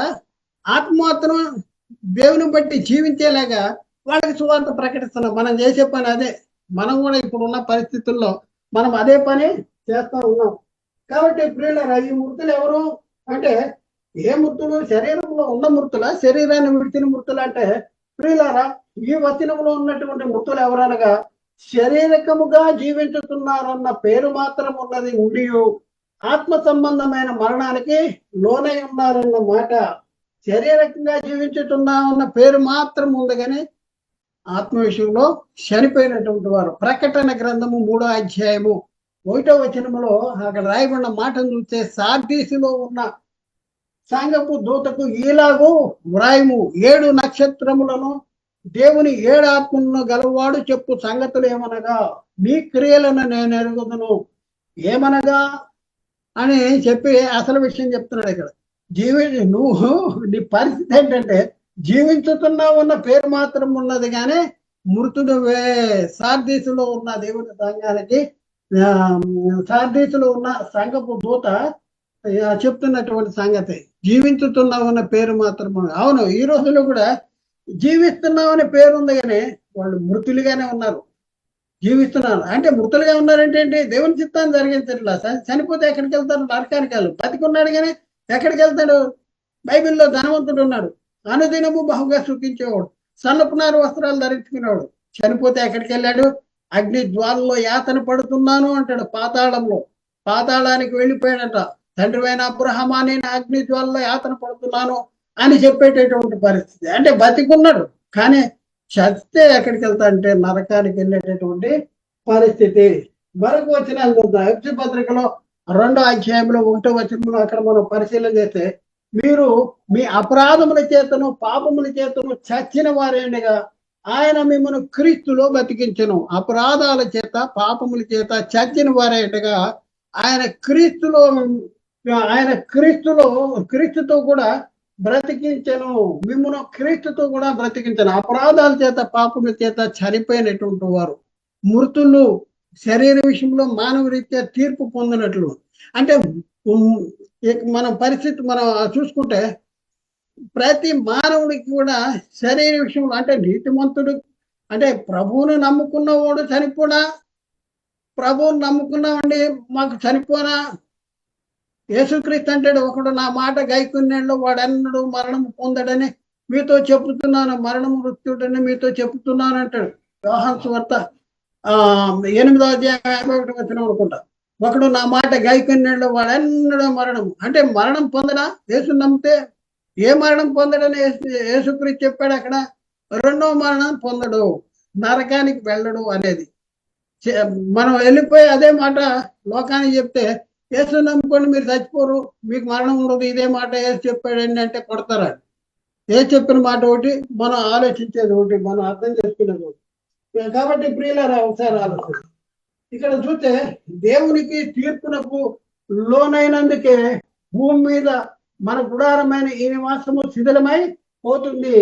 [SPEAKER 1] ఆత్మ మాత్రం దేవుని బట్టి జీవించేలాగా వాళ్ళకి సువార్త ప్రకటిస్తున్నాం. మనం చేసే పని అదే. మనం కూడా ఇప్పుడు ఉన్న పరిస్థితుల్లో మనం అదే పని చేస్తూ ఉన్నాం. కాబట్టి ప్రియులారా, ఈ మృతులు ఎవరు అంటే ఏ మృతులు? శరీరంలో ఉన్న మృతుల, శరీరాన్ని విడిచిన మృతులు అంటే ప్రియులారా, ఈ వచనంలో ఉన్నటువంటి మృతులు ఎవరనగా శారీరకముగా జీవించుతున్నారన్న పేరు మాత్రం ఉన్నది ఉండి ఆత్మ సంబంధమైన మరణానికి లోనై ఉన్నారన్న మాట. శారీరకంగా జీవించుతున్నామన్న పేరు మాత్రం ఉంది కానీ ఆత్మ విషయంలో చనిపోయినటువంటి వారు. ప్రకటన గ్రంథము 3వ అధ్యాయము 1వ వచనములో అక్కడ రాయబడిన మాటను చూస్తే, సార్దీసులో ఉన్న సంఘపు దూతకు ఈలాగూ వ్రాయము, 7 నక్షత్రములను దేవుని 7 ఆత్మలను గలవాడు చెప్పు సంగతులు ఏమనగా, నీ క్రియలను నేను ఎరుగుదును. ఏమనగా అని చెప్పి అసలు విషయం చెప్తున్నాడు ఇక్కడ. నువ్వు నీ పరిస్థితి ఏంటంటే జీవించుతున్నావు ఉన్న పేరు మాత్రం ఉన్నది కానీ మృతుడువే. సార్దీసులో ఉన్న దేవుని సంఘానికి, సార్దీసులో ఉన్న సంఘపు దూత చెప్తున్నటువంటి సంగతి, జీవించుతున్నావు అన్న పేరు మాత్రం. అవును, ఈ రోజుల్లో కూడా జీవిస్తున్నావు అనే పేరు ఉంది కానీ వాళ్ళు మృతులుగానే ఉన్నారు. జీవిస్తున్నారు అంటే మృతులుగా ఉన్నారంటే ఏంటి? దేవుని చిత్తాన్ని జరిగించట్లా. చనిపోతే ఎక్కడికి వెళ్తారు? నరకానికి వెళ్ళు. బతికున్నాడు కానీ ఎక్కడికి వెళ్తాడు? బైబిల్లో ధనవంతుడు ఉన్నాడు, అనుదినము బహుగా సుఖించేవాడు, సన్నపునారు వస్త్రాలు ధరించుకునేవాడు. చనిపోతే ఎక్కడికి వెళ్ళాడు? అగ్ని జ్వాలలో యాతన పడుతున్నాను అంటాడు. పాతాళానికి వెళ్ళిపోయాడట. తండ్రివైన అబ్రహమా, నేను అగ్ని జ్వాలలో యాతన పడుతున్నాను అని చెప్పేటటువంటి పరిస్థితి. అంటే బతికున్నాడు కానీ చస్తే ఎక్కడికి వెళ్తా అంటే నరకానికి వెళ్ళేటటువంటి పరిస్థితి. మరొక వచనాలు చూద్దాం. ఎఫెసీ పత్రికలో 2వ అధ్యాయంలో 1వ వచనంలో అక్కడ మనం పరిశీలన చేస్తే, మీరు మీ అపరాధముల చేతను పాపముల చేతను చచ్చిన వారేండిగా ఆయన మిమ్మల్ని క్రీస్తులో బతికించను. అపరాధాల చేత పాపముల చేత చచ్చిన వారేండిగా ఆయన క్రీస్తుతో కూడా బ్రతికించను. మిమ్మల్ని క్రీస్తుతో కూడా బ్రతికించను. అపరాధాల చేత పాపముల చేత చనిపోయినటువంటి వారు మృతులు శరీర విషయంలో మానవ రీత్యా తీర్పు పొందినట్లు. అంటే మన పరిస్థితి మనం చూసుకుంటే ప్రతి మానవుడికి కూడా శరీర విషయంలో, అంటే నీతిమంతుడు అంటే ప్రభువును నమ్ముకున్నవాడు చనిపోనా? ప్రభువును నమ్ముకున్నామండి మాకు చనిపోనా? యేసుక్రీస్తు అంటాడు, ఒకడు నా మాట గైకొన్నేళ్ళు వాడన్నడు మరణం పొందడని మీతో చెప్తున్నాను, మరణం మృత్యుడని మీతో చెప్తున్నాను అంటాడు. యోహాను సువార్త 8వ అధ్యాయం 51వ వచనం అనుకుంటా. ఒకడు నా మాట గైకొన్నేళ్ళు వాడన్నడు మరణం. అంటే మరణం పొందడా? యేసు నమ్మితే ఏ మరణం పొందడని యేసుక్రీస్తు చెప్పాడు అక్కడ. రెండవ మరణం పొందడు, నరకానికి వెళ్ళడు అనేది. మనం వెళ్ళిపోయి అదే మాట లోకానికి చెప్తే, యేసు నమ్ముకోండి మీరు చచ్చిపోరు, మీకు మరణం ఉండదు, ఇదే మాట యేసు చెప్పాడండి అంటే కొడతారా? యేసు చెప్పిన మాట ఒకటి, మనం ఆలోచించేది ఒకటి, మనం అర్థం చేసుకునేది ఒకటి. కాబట్టి ప్రియులారా, ఒకసారి ఆలోచన. ఇక్కడ చూస్తే దేవునికి తీర్పునకు లోనైనందుకే భూమి మీద మన గుడారమైన ఈ నివాసము శిథిలమై పోతుంది.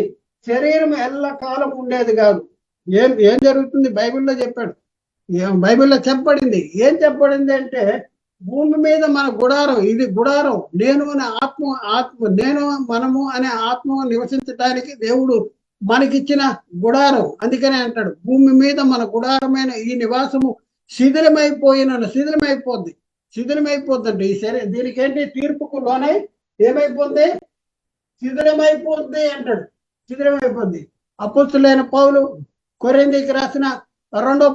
[SPEAKER 1] శరీరం ఎల్లకాలం ఉండేది కాదు. ఏం జరుగుతుంది? బైబిల్లో చెప్పాడు, బైబిల్లో చెప్పబడింది. ఏం చెప్పబడింది అంటే భూమి మీద మన గుడారం, ఇది గుడారం. నేను అనే ఆత్మ నేను మనము అనే ఆత్మ నివసించడానికి దేవుడు మనకిచ్చిన గుడారం. అందుకనే అంటాడు, భూమి మీద మన గుడారమైన ఈ నివాసము శిథిలమైపోద్ది. శిథిలమైపోద్దండి ఈ శరీరం. దీనికేంటి? తీర్పుకు లోనై ఏమైపోద్ది? శిథిలమైపోద్ది అంటాడు. శిథిలమైపోద్ది. అపోస్తులైన పౌలు కొరింథీకి రాసిన రెండో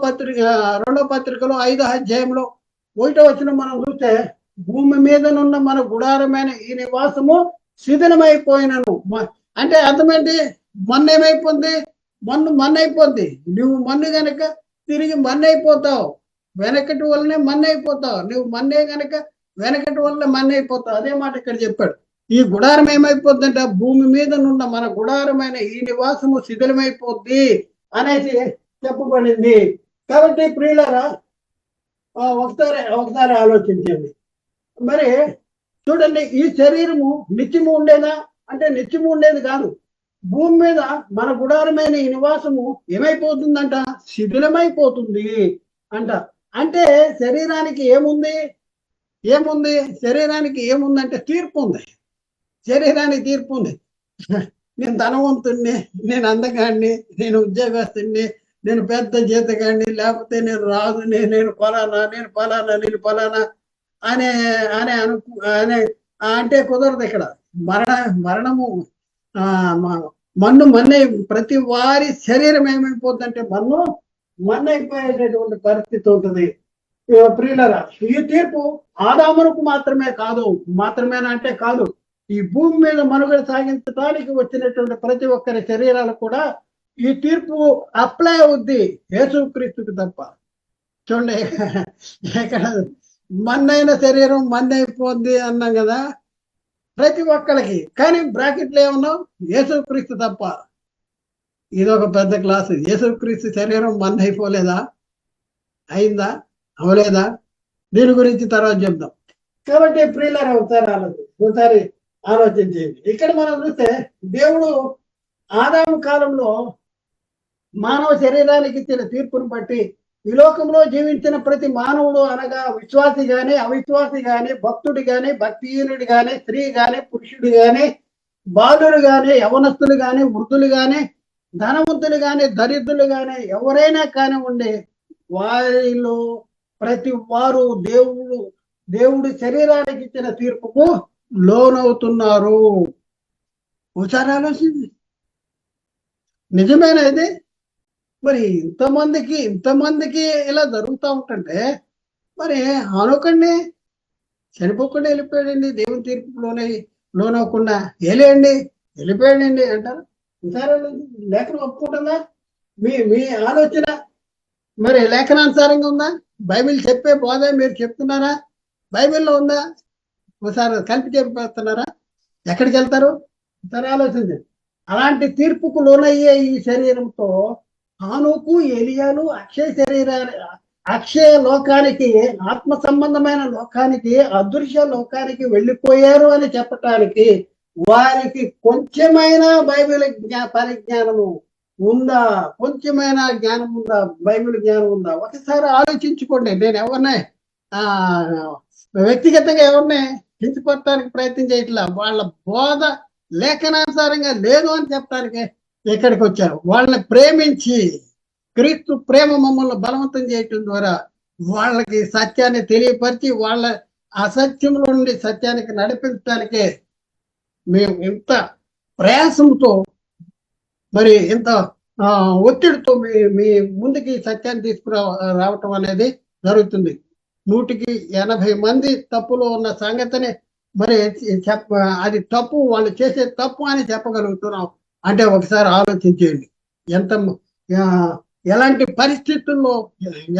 [SPEAKER 1] పత్రికలో 5వ అధ్యాయంలో 1వ వచనం మనం చూస్తే, భూమి మీదనున్న మన గుడారమైన ఈ నివాసము శిథిలమైపోయినను. అంటే అర్థమేంటి? మన్ను ఏమైపోద్ది? మన్ను అయిపోద్ది. నువ్వు మన్ను గనక తిరిగి మన్ను అయిపోతావు. వెనకటి వల్లనే మన్ను అయిపోతావు. నువ్వు మన్నే గనక వెనకటి వల్ల మన్ను అయిపోతావు. అదే మాట ఇక్కడ చెప్పాడు. ఈ గుడారం ఏమైపోద్దంటే, భూమి మీద నున్న మన గుడారమైన ఈ నివాసము శిథిలమైపోద్ది అనేసి చెప్పబడింది. కాబట్టి ప్రియులారా, ఒకసారి ఆలోచించండి. మరి చూడండి, ఈ శరీరము నిత్యము ఉండేదా అంటే నిత్యము ఉండేది కాదు. భూమి మీద మన గుడారమైన ఈ నివాసము ఏమైపోతుందంట? శిథిలమైపోతుంది అంట. అంటే శరీరానికి ఏముంది? శరీరానికి ఏముందంటే తీర్పు ఉంది. శరీరానికి తీర్పు ఉంది. నేను ధనవంతుణ్ణి, నేను అందగాడిని, నేను ఉద్యోగస్తుణ్ణి, నేను పెద్ద జీతగాడిని, లేకపోతే నేను రాజుని, నేను ఫలానా అనే అంటే కుదరదు. ఇక్కడ మరణము మన్ను ప్రతి వారి శరీరం ఏమైపోతుందంటే మన్ను అయిపోయేటటువంటి పరిస్థితి ఉంటుంది. ప్రియులరా, ఈ తీర్పు ఆదామునకు మాత్రమేనా కాదు. ఈ భూమి మీద మనుగడ సాగించడానికి వచ్చినటువంటి ప్రతి ఒక్కరి శరీరాలు కూడా ఈ తీర్పు అప్లై అవుద్ది, యేసుక్రీస్తుకు తప్ప. చూడండి, ఇక్కడ మన్నైన శరీరం మన్నైపోద్ది అన్నాం కదా, ప్రతి ఒక్కరికి. కానీ బ్రాకెట్లు ఏమన్నావు? యేసుక్రీస్తు తప్ప. ఇదొక పెద్ద క్లాసు. యేసుక్రీస్తు శరీరం మన్నైపోలేదా? అయిందా? అవలేదా? దీని గురించి తర్వాత చెప్దాం. కాబట్టి ప్రియులారా, ఒకసారి ఆలోచించేది. ఇక్కడ మనం చూస్తే, దేవుడు ఆదాము కాలంలో మానవ శరీరానికి ఇచ్చిన తీర్పును బట్టి ఈ లోకంలో జీవించిన ప్రతి మానవుడు, అనగా విశ్వాసి గాని, అవిశ్వాసి గాని, భక్తుడు గాని, భక్తిహీనుడు గాని, స్త్రీ గాని, పురుషుడు గాని, బాలురు గాని, యవనస్తులు గాని, వృద్ధులు గాని, ధనవంతులు గాని, దరిద్రులు గాని, ఎవరైనా కానివ్వండి, వారిలో ప్రతి వారు దేవుడు శరీరానికి ఇచ్చిన తీర్పుకు లోనవుతున్నారు. ఒకసారి ఆలోచించి, నిజమేనా ఇది? మరి ఇంతమందికి ఇలా జరుగుతూ ఉంటుంటే, మరి అనుకోండి, చనిపోకుండా వెళ్ళిపోయాడండి, దేవుని తీర్పు లోనవ్వకుండా వెళ్ళిపోయాడండి అంటారు. ఒకసారి లేఖనం ఒప్పుకుంటుందా? మీ ఆలోచన మరి లేఖనానుసారంగా ఉందా? బైబిల్ చెప్పే బోధ మీరు చెప్తున్నారా? బైబిల్లో ఉందా? ఒకసారి కలిపి చెప్పేస్తున్నారా? ఎక్కడికి వెళ్తారు? ఒకసారి ఆలోచించండి. అలాంటి తీర్పుకు లోనయ్యే ఈ శరీరంతో హానోకు, ఎలియాలు అక్షయ లోకానికి, ఆత్మ సంబంధమైన లోకానికి, అదృశ్య లోకానికి వెళ్ళిపోయారు అని చెప్పటానికి వారికి కొంచెమైనా బైబిల్ పరిజ్ఞానము ఉందా? కొంచెమైనా జ్ఞానం ఉందా? బైబిల్ జ్ఞానం ఉందా? ఒకసారి ఆలోచించుకోండి. నేను ఎవరినే వ్యక్తిగతంగా ఎవరిని కించపడటానికి ప్రయత్నం చేయట్లా. వాళ్ళ బోధ లేఖనానుసారంగా లేదు అని చెప్పడానికి ఇక్కడికి వచ్చారు. వాళ్ళని ప్రేమించి, క్రీస్తు ప్రేమ మమ్మల్ని బలవంతం చేయటం ద్వారా వాళ్ళకి సత్యాన్ని తెలియపరిచి, వాళ్ళ అసత్యంలో నుండి సత్యానికి నడిపించడానికే మేము ఇంత ప్రయాసంతో, మరి ఇంత ఒత్తిడితో మీ ముందుకి సత్యాన్ని రావటం అనేది జరుగుతుంది. 180 మంది తప్పులో ఉన్న సంగతిని మరి అది తప్పు, వాళ్ళు చేసే తప్పు అని చెప్పగలుగుతున్నాం అంటే ఒకసారి ఆలోచించేయండి. ఎలాంటి పరిస్థితుల్లో,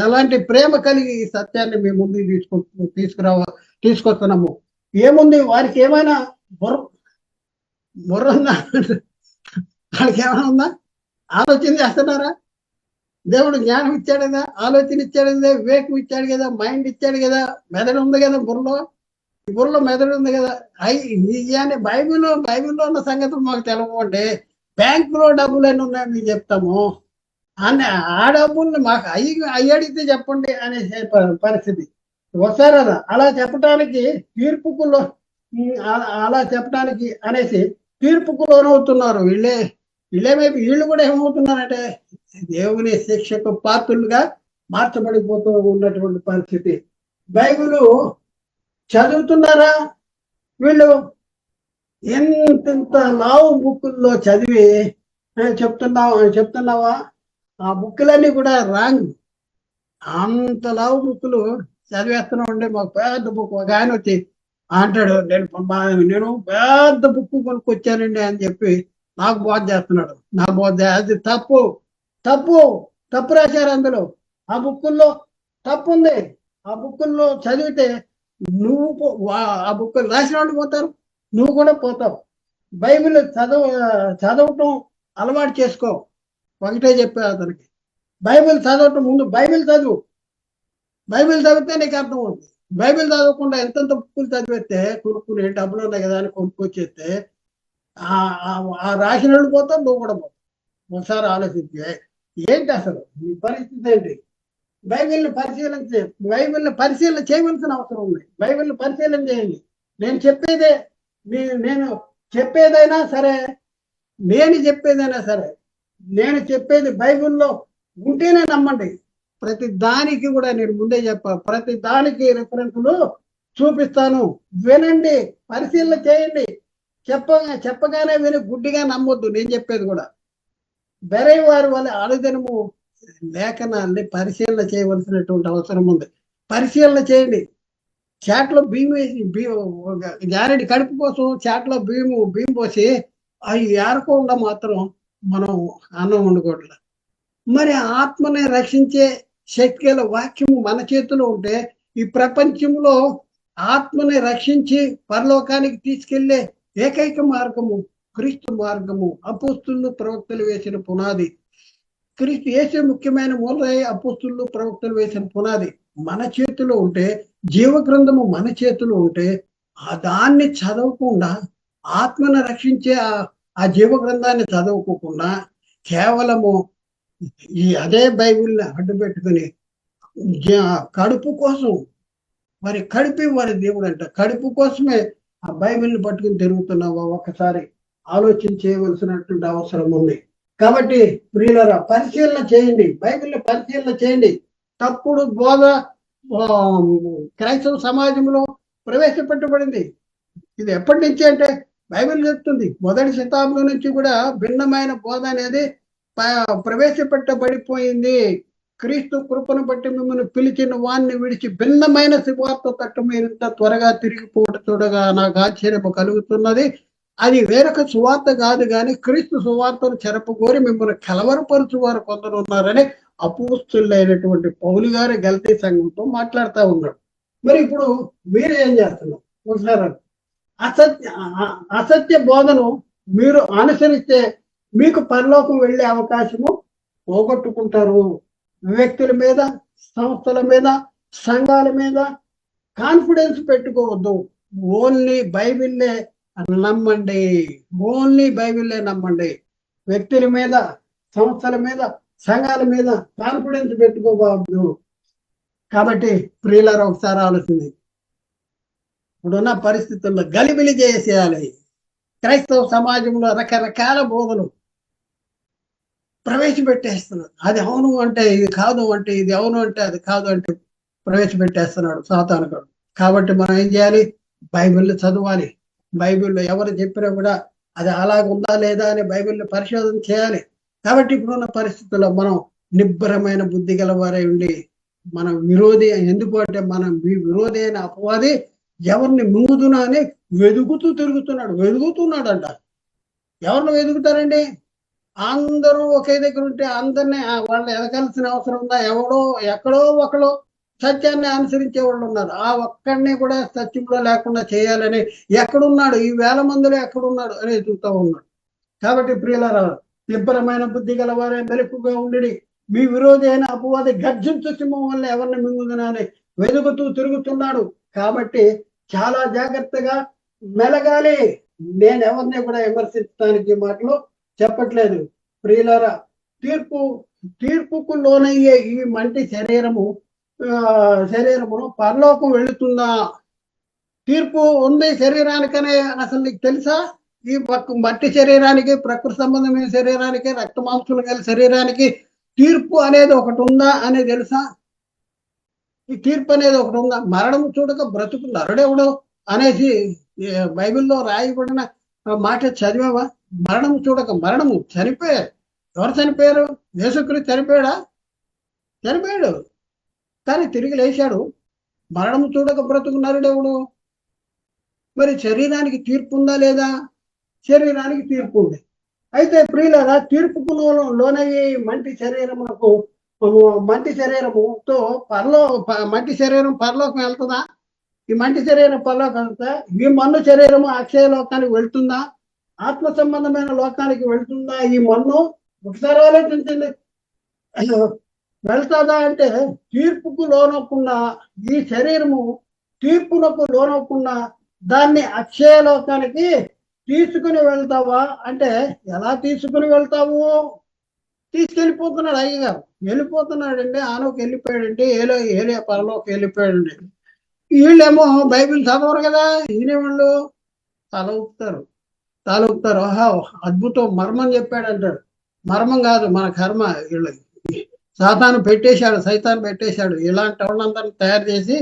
[SPEAKER 1] ఎలాంటి ప్రేమ కలిగి ఈ సత్యాన్ని మీ ముందుకు తీసుకొస్తున్నాము. ఏముంది వారికి? ఏమైనా బుర్ర ఉందా? వాళ్ళకి ఏమైనా ఉందా? ఆలోచన చేస్తున్నారా? దేవుడు జ్ఞానం ఇచ్చాడు కదా, ఆలోచన ఇచ్చాడు కదా, వివేకం ఇచ్చాడు కదా, మైండ్ ఇచ్చాడు కదా, మెదడు ఉంది కదా, బుర్రలో మెదడు ఉంది కదా. బైబిల్లో ఉన్న సంగతి మాకు తెలవండి. బ్యాంకులో డబ్బులు ఎన్ని ఉన్నాయో మీకు చెప్తాము. ఆ డబ్బుల్ని మాకు అయ్యి అడిగితే చెప్పండి అనే పరిస్థితి. ఒకసారి అలా చెప్పడానికి అలా చెప్పడానికి అనేసి తీర్పుకు లోనవుతున్నారు. వీళ్ళు కూడా ఏమవుతున్నారంటే దేవుని శిక్షకు పాత్రులుగా మార్చబడిపోతూ ఉన్నటువంటి పరిస్థితి. బైబిల్ చదువుతున్నారా వీళ్ళు? ఎంతెంత లావు బుక్కుల్లో చదివి చెప్తున్నావా? ఆ బుక్కులన్నీ కూడా రాంగ్. అంత లావు బుక్కులు చదివేస్తూనే ఉండే మాకు పెద్ద బుక్. ఒక ఆయన వచ్చి అంటాడు, నేను పెద్ద బుక్ కొనుక్కొచ్చానండి అని చెప్పి నాకు బోధ చేస్తున్నాడు. అది తప్పు తప్పు తప్పు రాశారు అందులో. ఆ బుక్కుల్లో తప్పు ఉంది. ఆ బుక్కుల్లో చదివితే నువ్వు ఆ బుక్ రాసిన వాళ్ళు పోతారు, నువ్వు కూడా పోతావు. బైబిల్ చదవటం అలవాటు చేసుకో. ఒకటే చెప్పా అతనికి, బైబిల్ చదవటం ముందు బైబిల్ చదువు. బైబిల్ చదివితే నీకు అర్థం అవుతుంది. బైబిల్ చదవకుండా ఎంతెంత బుక్కులు చదివేస్తే కొనుక్కుని డబ్బులు ఉన్నాయి కదా అని కొనుక్కొచ్చేస్తే ఆ రాసిన వాళ్ళు పోతావు, నువ్వు కూడా పోతావు. ఒకసారి ఆలోచించే ఏంటి అసలు నీ పరిస్థితి ఏంటి? బైబిల్ని పరిశీలన చేయవలసిన అవసరం ఉంది. బైబిల్ని పరిశీలన చేయండి. నేను చెప్పేదైనా సరే, నేను చెప్పేది బైబిల్లో ఉంటేనే నమ్మండి. ప్రతి దానికి కూడా నేను ముందే ప్రతి దానికి రిఫరెన్స్లు చూపిస్తాను. వినండి, పరిశీలన చేయండి. చెప్పగానే విని గుడ్డిగా నమ్మొద్దు. నేను చెప్పేది కూడా వేరే వారి వల్ల అనుదినము లేఖనాల్ని పరిశీలన చేయవలసినటువంటి అవసరం ఉంది. పరిశీలన చేయండి. చాట్లో బియ్యం వేసి జారెడి కడుపు కోసం చాట్లో బియ్యం పోసి అవి ఏరకుండా మాత్రం మనం అన్నం వండుకోవట్లేదు. మరి ఆత్మని రక్షించే శక్తి గల వాక్యము మన చేతిలో ఉంటే ఈ ప్రపంచంలో ఆత్మని రక్షించి పరలోకానికి తీసుకెళ్లే ఏకైక మార్గము క్రీస్తు మార్గము. అపోస్తులు ప్రవక్తలు వేసిన పునాది క్రీస్తు. యేసు ముఖ్యమైన మూలరాయి. అపోస్తులు ప్రవక్తలు వేసిన పునాది మన చేతిలో ఉంటే, జీవ గ్రంథము మన చేతిలో ఉంటే, దాన్ని చదవకుండా, ఆత్మను రక్షించే ఆ జీవ గ్రంథాన్ని చదవకోకుండా కేవలము అదే బైబిల్ని అడ్డు పెట్టుకుని కడుపు కోసం, మరి కడుపు వారి దేవుడు అంట, కడుపు కోసమే ఆ బైబిల్ని పట్టుకుని తిరుగుతున్నావా? ఒకసారి ఆలోచన చేయవలసినటువంటి అవసరం ఉంది. కాబట్టి ప్రియులారా, పరిశీలన చేయండి, బైబిల్ని పరిశీలన చేయండి. తప్పుడు బోధ క్రైస్తవ సమాజంలో ప్రవేశపెట్టబడింది. ఇది ఎప్పటి నుంచి అంటే బైబిల్ చెప్తుంది, మొదటి శతాబ్దం నుంచి కూడా భిన్నమైన బోధ అనేది ప్రవేశపెట్టబడిపోయింది. క్రీస్తు కృపను బట్టి మిమ్మల్ని పిలిచిన వాణ్ణి విడిచి భిన్నమైన సువార్త తట్టు మీరు ఇంత త్వరగా తిరిగిపోవడం చూడగా నాకు ఆశ్చర్యము కలుగుతున్నది. అది వేరొక సువార్త కాదు కానీ క్రీస్తు సువార్తను చెరపగోరి మిమ్మల్ని కలవరపరుచు వారు కొందరు ఉన్నారని అపోస్తులైనటువంటి పౌలు గారి గల్తీ సంఘంతో మాట్లాడుతూ ఉన్నాడు. మరి ఇప్పుడు మీరు ఏం చేస్తున్నారు? ఒకసారి అసత్య బోధను మీరు అనుసరిస్తే మీకు పరలోకం వెళ్ళే అవకాశము పోగొట్టుకుంటారు. వ్యక్తుల మీద, సంస్థల మీద, సంఘాల మీద కాన్ఫిడెన్స్ పెట్టుకోవద్దు. ఓన్లీ బైబిల్లే నమ్మండి. ఓన్లీ బైబిల్లే నమ్మండి. వ్యక్తుల మీద, సంస్థల మీద, సంఘాల మీద కాన్ఫిడెన్స్ పెట్టుకోవద్దు. కాబట్టి ప్రియులారా, ఒకసారి ఆలోచించి ఇప్పుడున్న పరిస్థితుల్లో గలిబిలి చేసేయాలి. క్రైస్తవ సమాజంలో రకరకాల బోధలు ప్రవేశపెట్టేస్తున్నాడు. అది అవును అంటే ఇది కాదు అంటే ఇది అవును అంటే అది కాదు అంటే ప్రవేశపెట్టేస్తున్నాడు సాతానుడు. కాబట్టి మనం ఏం చేయాలి? బైబిల్ చదవాలి. బైబిల్లో ఎవరు చెప్పినా కూడా అది అలాగుందా లేదా అని బైబిల్ని పరిశోధన చేయాలి. కాబట్టి ఇప్పుడున్న పరిస్థితుల్లో మనం నిబ్బరమైన బుద్ధి గలవారై ఉండి మనం విరోధి, ఎందుకు అంటే మనం విరోధి అయిన అపవాది ఎవరిని ముంగుదునా అని వెదుగుతున్నాడంట. ఎవరిని వెదుగుతారండి? అందరూ ఒకే దగ్గర ఉంటే అందరినీ వాళ్ళు ఎదగాల్సిన అవసరం ఉందా? ఎక్కడో ఒకడు సత్యాన్ని అనుసరించే వాళ్ళు ఉన్నారు. ఆ ఒక్కడిని కూడా సత్యంలో లేకుండా చేయాలని ఎక్కడున్నాడు? ఈ 1000 మందిలో ఎక్కడున్నాడు అని ఎదుగుతూ ఉన్నాడు. కాబట్టి ప్రియులారా, నిబ్బరమైన బుద్ధి గలవారే మెలకుగా ఉండి మీ విరోధి అయిన అపవాది గర్జించు సింహం వల్ల ఎవరిని మింగుదునా అని వెదుగుతూ తిరుగుతున్నాడు. కాబట్టి చాలా జాగ్రత్తగా మెలగాలి. నేను ఎవరిని కూడా విమర్శించడానికి మాటలు చెప్పట్లేదు. ప్రియులారా, తీర్పుకు లోనయ్యే ఈ మంటి శరీరము శరీరమును పరలోకం వెళుతుందా? తీర్పు ఉంది శరీరానికనే అసలు నీకు తెలుసా? ఈ మట్టి శరీరానికి, ప్రకృతి సంబంధమైన శరీరానికి, రక్త మాంసాలు గల శరీరానికి తీర్పు అనేది ఒకటి ఉందా అనేది తెలుసా? ఈ తీర్పు అనేది ఒకటి ఉందా? మరణం చూడక బ్రతుకు నరుడెవడు అనేసి బైబిల్లో రాయబడిన మాట చదివావా? మరణం చూడక, మరణము చనిపోయారు. ఎవరు చనిపోయారు? యేసుక్రీస్తు చనిపోయాడా? చనిపోయాడు, కానీ తిరిగి లేచాడు. మరణము చూడక బ్రతుకు నరుడెవడు? మరి శరీరానికి తీర్పు ఉందా లేదా? శరీరానికి తీర్పు ఉంది. అయితే ప్రియులారా, తీర్పుకు లోనయ్యే మంటి శరీరమునకు, మంటి శరీరముతో మంటి శరీరం పరలోకం వెళ్తుందా? ఈ మంటి శరీరం పరలోకం వెళ్తా? ఈ మన్ను శరీరము అక్షయ లోకానికి వెళ్తుందా? ఆత్మ సంబంధమైన లోకానికి వెళ్తుందా ఈ మన్ను? ఒకసారి ఆలోచించండి. వెళ్తాదా అంటే తీర్పుకు లోనకుండా, ఈ శరీరము తీర్పునకు లోనకుండా దాన్ని అక్షయ లోకానికి తీసుకుని వెళ్తావా అంటే ఎలా తీసుకుని వెళ్తావు? తీసుకెళ్ళిపోతున్నాడు అయ్యగారు, వెళ్ళిపోతున్నాడండి. ఆనోకి వెళ్ళిపోయాడండి, ఏలియా పరలోకి వెళ్ళిపోయాడండి. వీళ్ళేమో బైబిల్ చదవరు కదా, ఈయనేవాళ్ళు తల ఊపుతారు. ఆహా, అద్భుతం, మర్మం చెప్పాడంటాడు. మర్మం కాదు, మన కర్మ. వీళ్ళు సైతాను పెట్టేశాడు. ఇలాంటి వాళ్ళందరినీ తయారు చేసి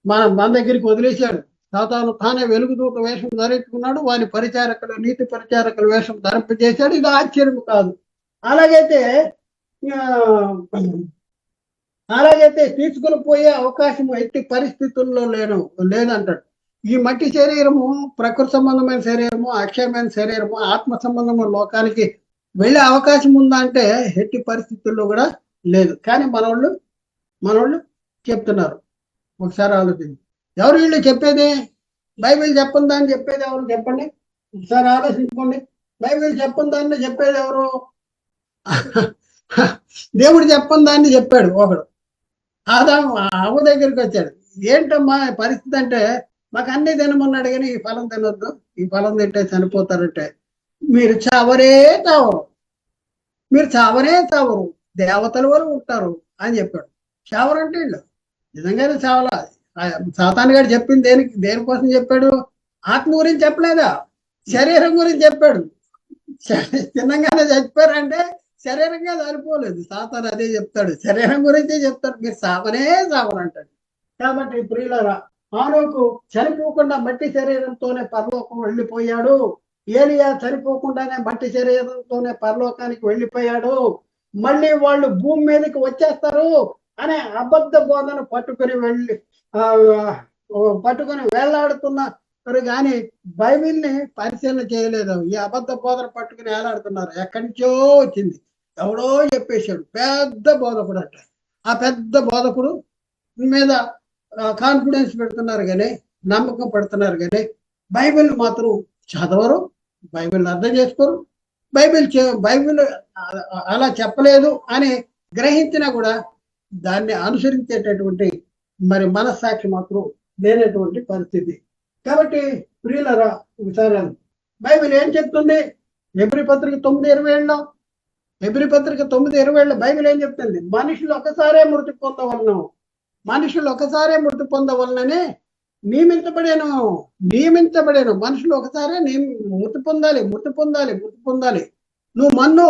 [SPEAKER 1] మన దగ్గరికి వదిలేశాడు. సాతాను తానే వెలుగుదూత వేషం ధరించుకున్నాడు. వాని పరిచారకులు, నీతి పరిచారకుల వేషం ధరింపజేశాడు. ఇది ఆశ్చర్యం కాదు. అలాగైతే తీసుకుని పోయే అవకాశం ఎట్టి పరిస్థితుల్లో లేదంటాడు. ఈ మట్టి శరీరము ప్రకృతి సంబంధమైన శరీరము, అక్షయమైన శరీరము, ఆత్మ సంబంధమైన లోకానికి వెళ్ళే అవకాశం ఉందా అంటే ఎట్టి పరిస్థితుల్లో కూడా లేదు. కానీ మనోళ్ళు చెప్తున్నారు. ఒకసారి ఆలోచించి, ఎవరు వీళ్ళు చెప్పేది? బైబిల్ చెప్పని దాన్ని చెప్పేది ఎవరు చెప్పండి? ఒకసారి ఆలోచించుకోండి. బైబిల్ చెప్పని దాన్ని చెప్పేది ఎవరు? దేవుడు చెప్పని దాన్ని చెప్పాడు ఒకడు. అవ్వ దగ్గరికి వచ్చాడు. ఏంటమ్మా పరిస్థితి అంటే, మాకు అన్ని తినమన్నాడు కానీ ఈ ఫలం తినొద్దు, ఈ ఫలం తింటే చనిపోతారంటే. మీరు చావరే చావరు, దేవతల వరకు ఉంటారు అని చెప్పాడు. చావరంటే వీళ్ళు నిజంగానే చావలా. సాతాను గారు చెప్పింది దేనికోసం చెప్పాడు? ఆత్మ గురించి చెప్పలేదా, శరీరం గురించి చెప్పాడు. చిన్నగానే చచ్చిపోయారంటే శరీరంగా చనిపోలేదు. సాతాను అదే చెప్తాడు, శరీరం గురించే చెప్తాడు. మీరు చావరంటాడు. కాబట్టి ప్రియులారా, ఆనోకు చనిపోకుండా మట్టి శరీరంతోనే పరలోకం వెళ్ళిపోయాడు. ఏలియా చనిపోకుండానే మట్టి శరీరంతోనే పరలోకానికి వెళ్ళిపోయాడు. మళ్ళీ వాళ్ళు భూమి మీదకి వచ్చేస్తారు అనే అబద్ధ బోధన పట్టుకొని వేలాడుతున్నారు కానీ బైబిల్ని పరిశీలన చేయలేదు. ఈ అబద్ధ బోధన పట్టుకుని వేలాడుతున్నారు. ఎక్కడి నుంచో వచ్చింది, ఎవడో చెప్పేశాడు, పెద్ద బోధకుడు అంట. ఆ పెద్ద బోధకుడు మీద కాన్ఫిడెన్స్ పెడుతున్నారు కానీ, నమ్మకం పెడుతున్నారు కానీ బైబిల్ మాత్రం చదవరు, బైబిల్ అర్థం చేసుకోరు. బైబిల్ అలా చెప్పలేదు అని గ్రహించినా కూడా దాన్ని అనుసరించేటటువంటి మరి మనస్సాక్షి మాత్రం లేనటువంటి పరిస్థితి. కాబట్టి ప్రియులరా, ఒకసారి బైబిల్ ఏం చెప్తుంది? హెబ్రీ పత్రిక 9:27 హెబ్రీ పత్రిక 9:27 బైబిల్ ఏం చెప్తుంది? మనుషులు ఒకసారే మృతి పొందవలననే నియమించబడేను. మనుషులు ఒకసారే మృతి పొందాలి. నువ్వు మన్ను,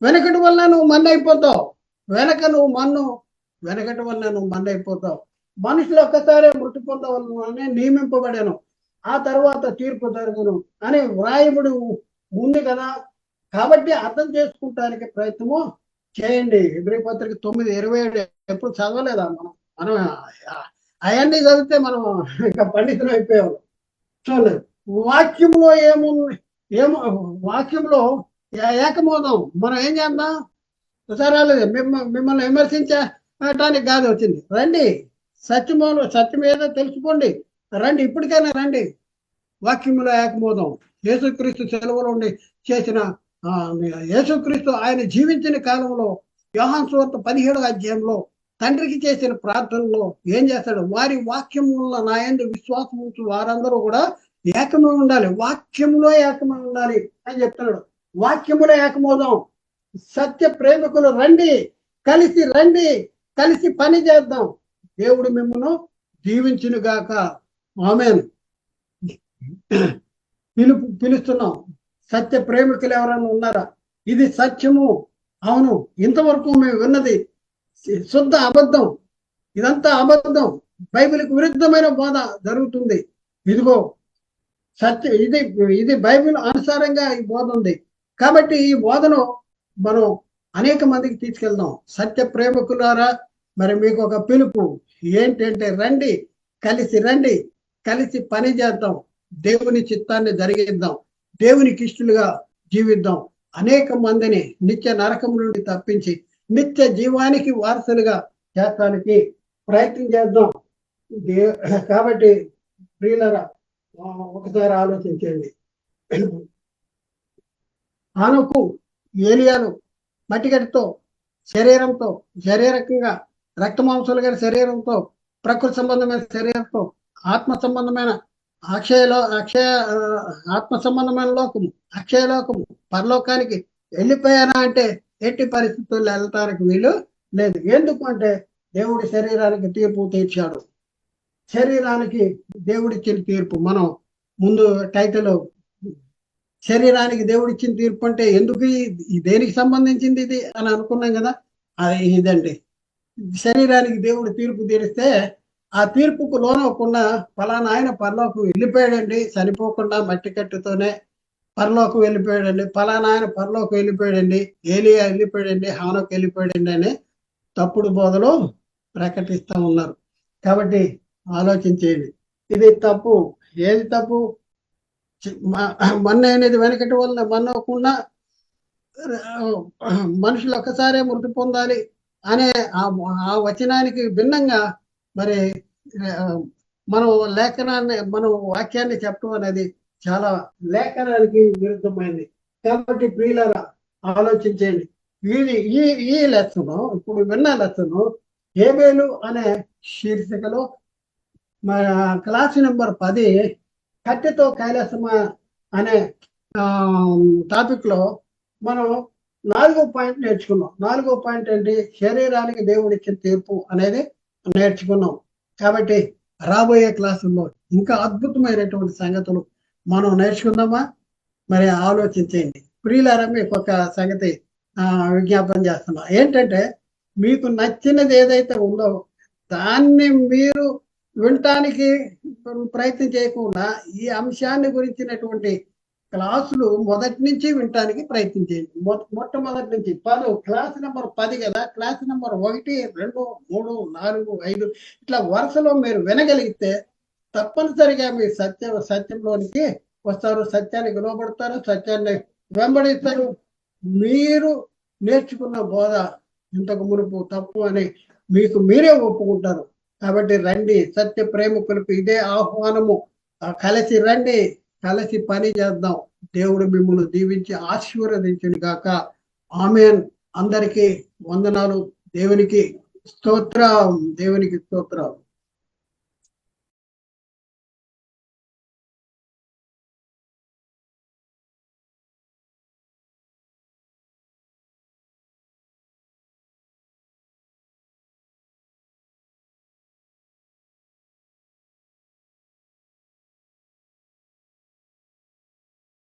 [SPEAKER 1] వెనకటి వల్ల నువ్వు మన్ను అయిపోతావు. వెనకటి వల్ల నువ్వు మన్ను అయిపోతావు. మనుషులు ఒక్కసారే మృతి పొందవలననే నియమింపబడాను, ఆ తర్వాత తీర్పు జరుగును అని వ్రాయబడి ఉంది కదా. కాబట్టి అర్థం చేసుకుంటానికి ప్రయత్నము చేయండి. హెబ్రీ పత్రిక 9:27 ఎప్పుడు చదవలేదా మనం అవన్నీ చదివితే మనం ఇంకా పండితులు అయిపోయాము. చూడలేదు. వాక్యంలో వాక్యంలో ఏకమోదం. మనం ఏం చేద్దాం? ఒకసారి మిమ్మల్ని విమర్శించటానికి కాదు వచ్చింది. రండి, సత్యం ఏదో తెలుసుకోండి, రండి, ఇప్పటికైనా రండి. వాక్యములో ఏకమోదం. యేసుక్రీస్తు సెలవులో ఉండి చేసిన యేసుక్రీస్తు ఆయన జీవించిన కాలంలో యోహాను సువార్త 17వ అధ్యాయంలో తండ్రికి చేసిన ప్రార్థనలో ఏం చేస్తాడు? వారి వాక్యములో నా యందు విశ్వాసం ఉంచు వారందరూ కూడా ఏకమై ఉండాలి, వాక్యంలో ఏకమై ఉండాలి అని చెప్తున్నాడు. వాక్యములో ఏకమోదం. సత్య ప్రేమికులు రండి, కలిసి రండి, కలిసి పని చేద్దాం, దేవుడు మిమ్మల్ని దీవించును గాక. ఆమేన్. పిలుస్తున్నాం. సత్య ప్రేమికులు ఎవరైనా ఉన్నారా? ఇది సత్యము. అవును, ఇంతవరకు మేము విన్నది శుద్ధ అబద్ధం, ఇదంతా అబద్ధం, బైబిల్కి విరుద్ధమైన బోధ జరుగుతుంది. ఇదిగో సత్య, ఇది బైబిల్ అనుసారంగా ఈ బోధ ఉంది. కాబట్టి ఈ బోధను మనం అనేక మందికి తీసుకెళ్దాం. సత్య ప్రేమికులారా, మరి మీకు ఒక పిలుపు ఏంటంటే రండి, కలిసి పని చేద్దాం, దేవుని చిత్తాన్ని జరిగిద్దాం, దేవునికి ఇష్టలుగా జీవిద్దాం, అనేక మందిని నిత్య నరకం నుండి తప్పించి నిత్య జీవానికి వారసులుగా చేస్తానికి ప్రయత్నం చేద్దాం. కాబట్టి ప్రియులరా, ఒకసారి ఆలోచించండి. హానోకు, ఏలియాను మట్టిగడ్డతో శరీరంతో, శారీరకంగా రక్త మాంసాలు గల శరీరంతో, ప్రకృతి సంబంధమైన శరీరంతో, ఆత్మ సంబంధమైన ఆత్మ సంబంధమైన లోకము, అక్షయలోకము, పరలోకానికి వెళ్ళిపోయానా అంటే ఎట్టి పరిస్థితుల్లో వెళ్ళటానికి వీలు లేదు. ఎందుకు అంటే దేవుడి శరీరానికి తీర్పు తీర్చాడు. శరీరానికి దేవుడిచ్చిన తీర్పు. మనం ముందు టైటిల్ శరీరానికి దేవుడిచ్చిన తీర్పు అంటే ఎందుకు, దేనికి సంబంధించింది ఇది అని అనుకున్నాం కదా. అది ఇదండి, శరీరానికి దేవుడు తీర్పు తీరిస్తే ఆ తీర్పుకు లోనవ్వకుండా ఫలానా ఆయన పరలోకం వెళ్ళిపోయాడండి, చనిపోకుండా మట్టి కట్టుతోనే పరలోకం వెళ్ళిపోయాడండి, ఫలానా ఆయన పరలోకం వెళ్ళిపోయాడండి, ఏలియా వెళ్ళిపోయాడండి, హానోకు వెళ్ళిపోయాడండి అని తప్పుడు బోధలు ప్రకటిస్తూ ఉన్నారు. కాబట్టి ఆలోచించేయండి, ఇది తప్పు. ఏది తప్పు? మన్న అనేది వెనకటి వలన మన్నకుండా మనుషులు ఒక్కసారే మృతి పొందాలి అనే ఆ వచనానికి భిన్నంగా మరి మనం మనం వాక్యాన్ని చెప్పడం అనేది చాలా లేఖనానికి విరుద్ధమైంది. కాబట్టి ప్రియులారా, ఆలోచించండి. ఈ లెసన్, ఇప్పుడు విన్న లెసన్ హేబేలు అనే శీర్షికలో క్లాస్ నెంబర్ 10 కట్టెతో కైలాసమా అనే టాపిక్ లో మనం 4వ పాయింట్ నేర్చుకున్నాం. 4వ పాయింట్ ఏంటి? శరీరానికి దేవుడిచ్చిన తీర్పు అనేది నేర్చుకున్నాం. కాబట్టి రాబోయే క్లాసుల్లో ఇంకా అద్భుతమైనటువంటి సంగతులు మనం నేర్చుకుందామా? మరి ఆలోచించండి. ప్రియులారా, మీకు ఒక సంగతి విజ్ఞాపన చేస్తున్నా. ఏంటంటే, మీకు నచ్చినది ఏదైతే ఉందో దాన్ని మీరు వినటానికి ప్రయత్నం చేయకుండా ఈ అంశాన్ని గురించినటువంటి క్లాసులు మొదటి నుంచి వినటానికి ప్రయత్నం చేయండి. మొట్టమొదటి నుంచి క్లాస్ నెంబర్ 10 కదా, క్లాస్ నెంబర్ 1, 2, 3, 4, 5 ఇట్లా వరుసలో మీరు వినగలిగితే తప్పనిసరిగా మీ సత్యంలోనికి వస్తారు, సత్యానికి లోబడతారు, సత్యాన్ని వెంబడిస్తారు. మీరు నేర్చుకున్న బోధ ఇంతకు మునుపు తప్పు అని మీకు మీరే ఒప్పుకుంటారు. కాబట్టి రండి, సత్య ప్రేమికులకు ఇదే ఆహ్వానము. కలిసి రండి, కలిసి పని చేద్దాం. దేవుడు మిమ్మల్ని దీవించి ఆశీర్వదించును గాక. ఆమేన్. అందరికీ వందనాలు. దేవునికి స్తోత్రం.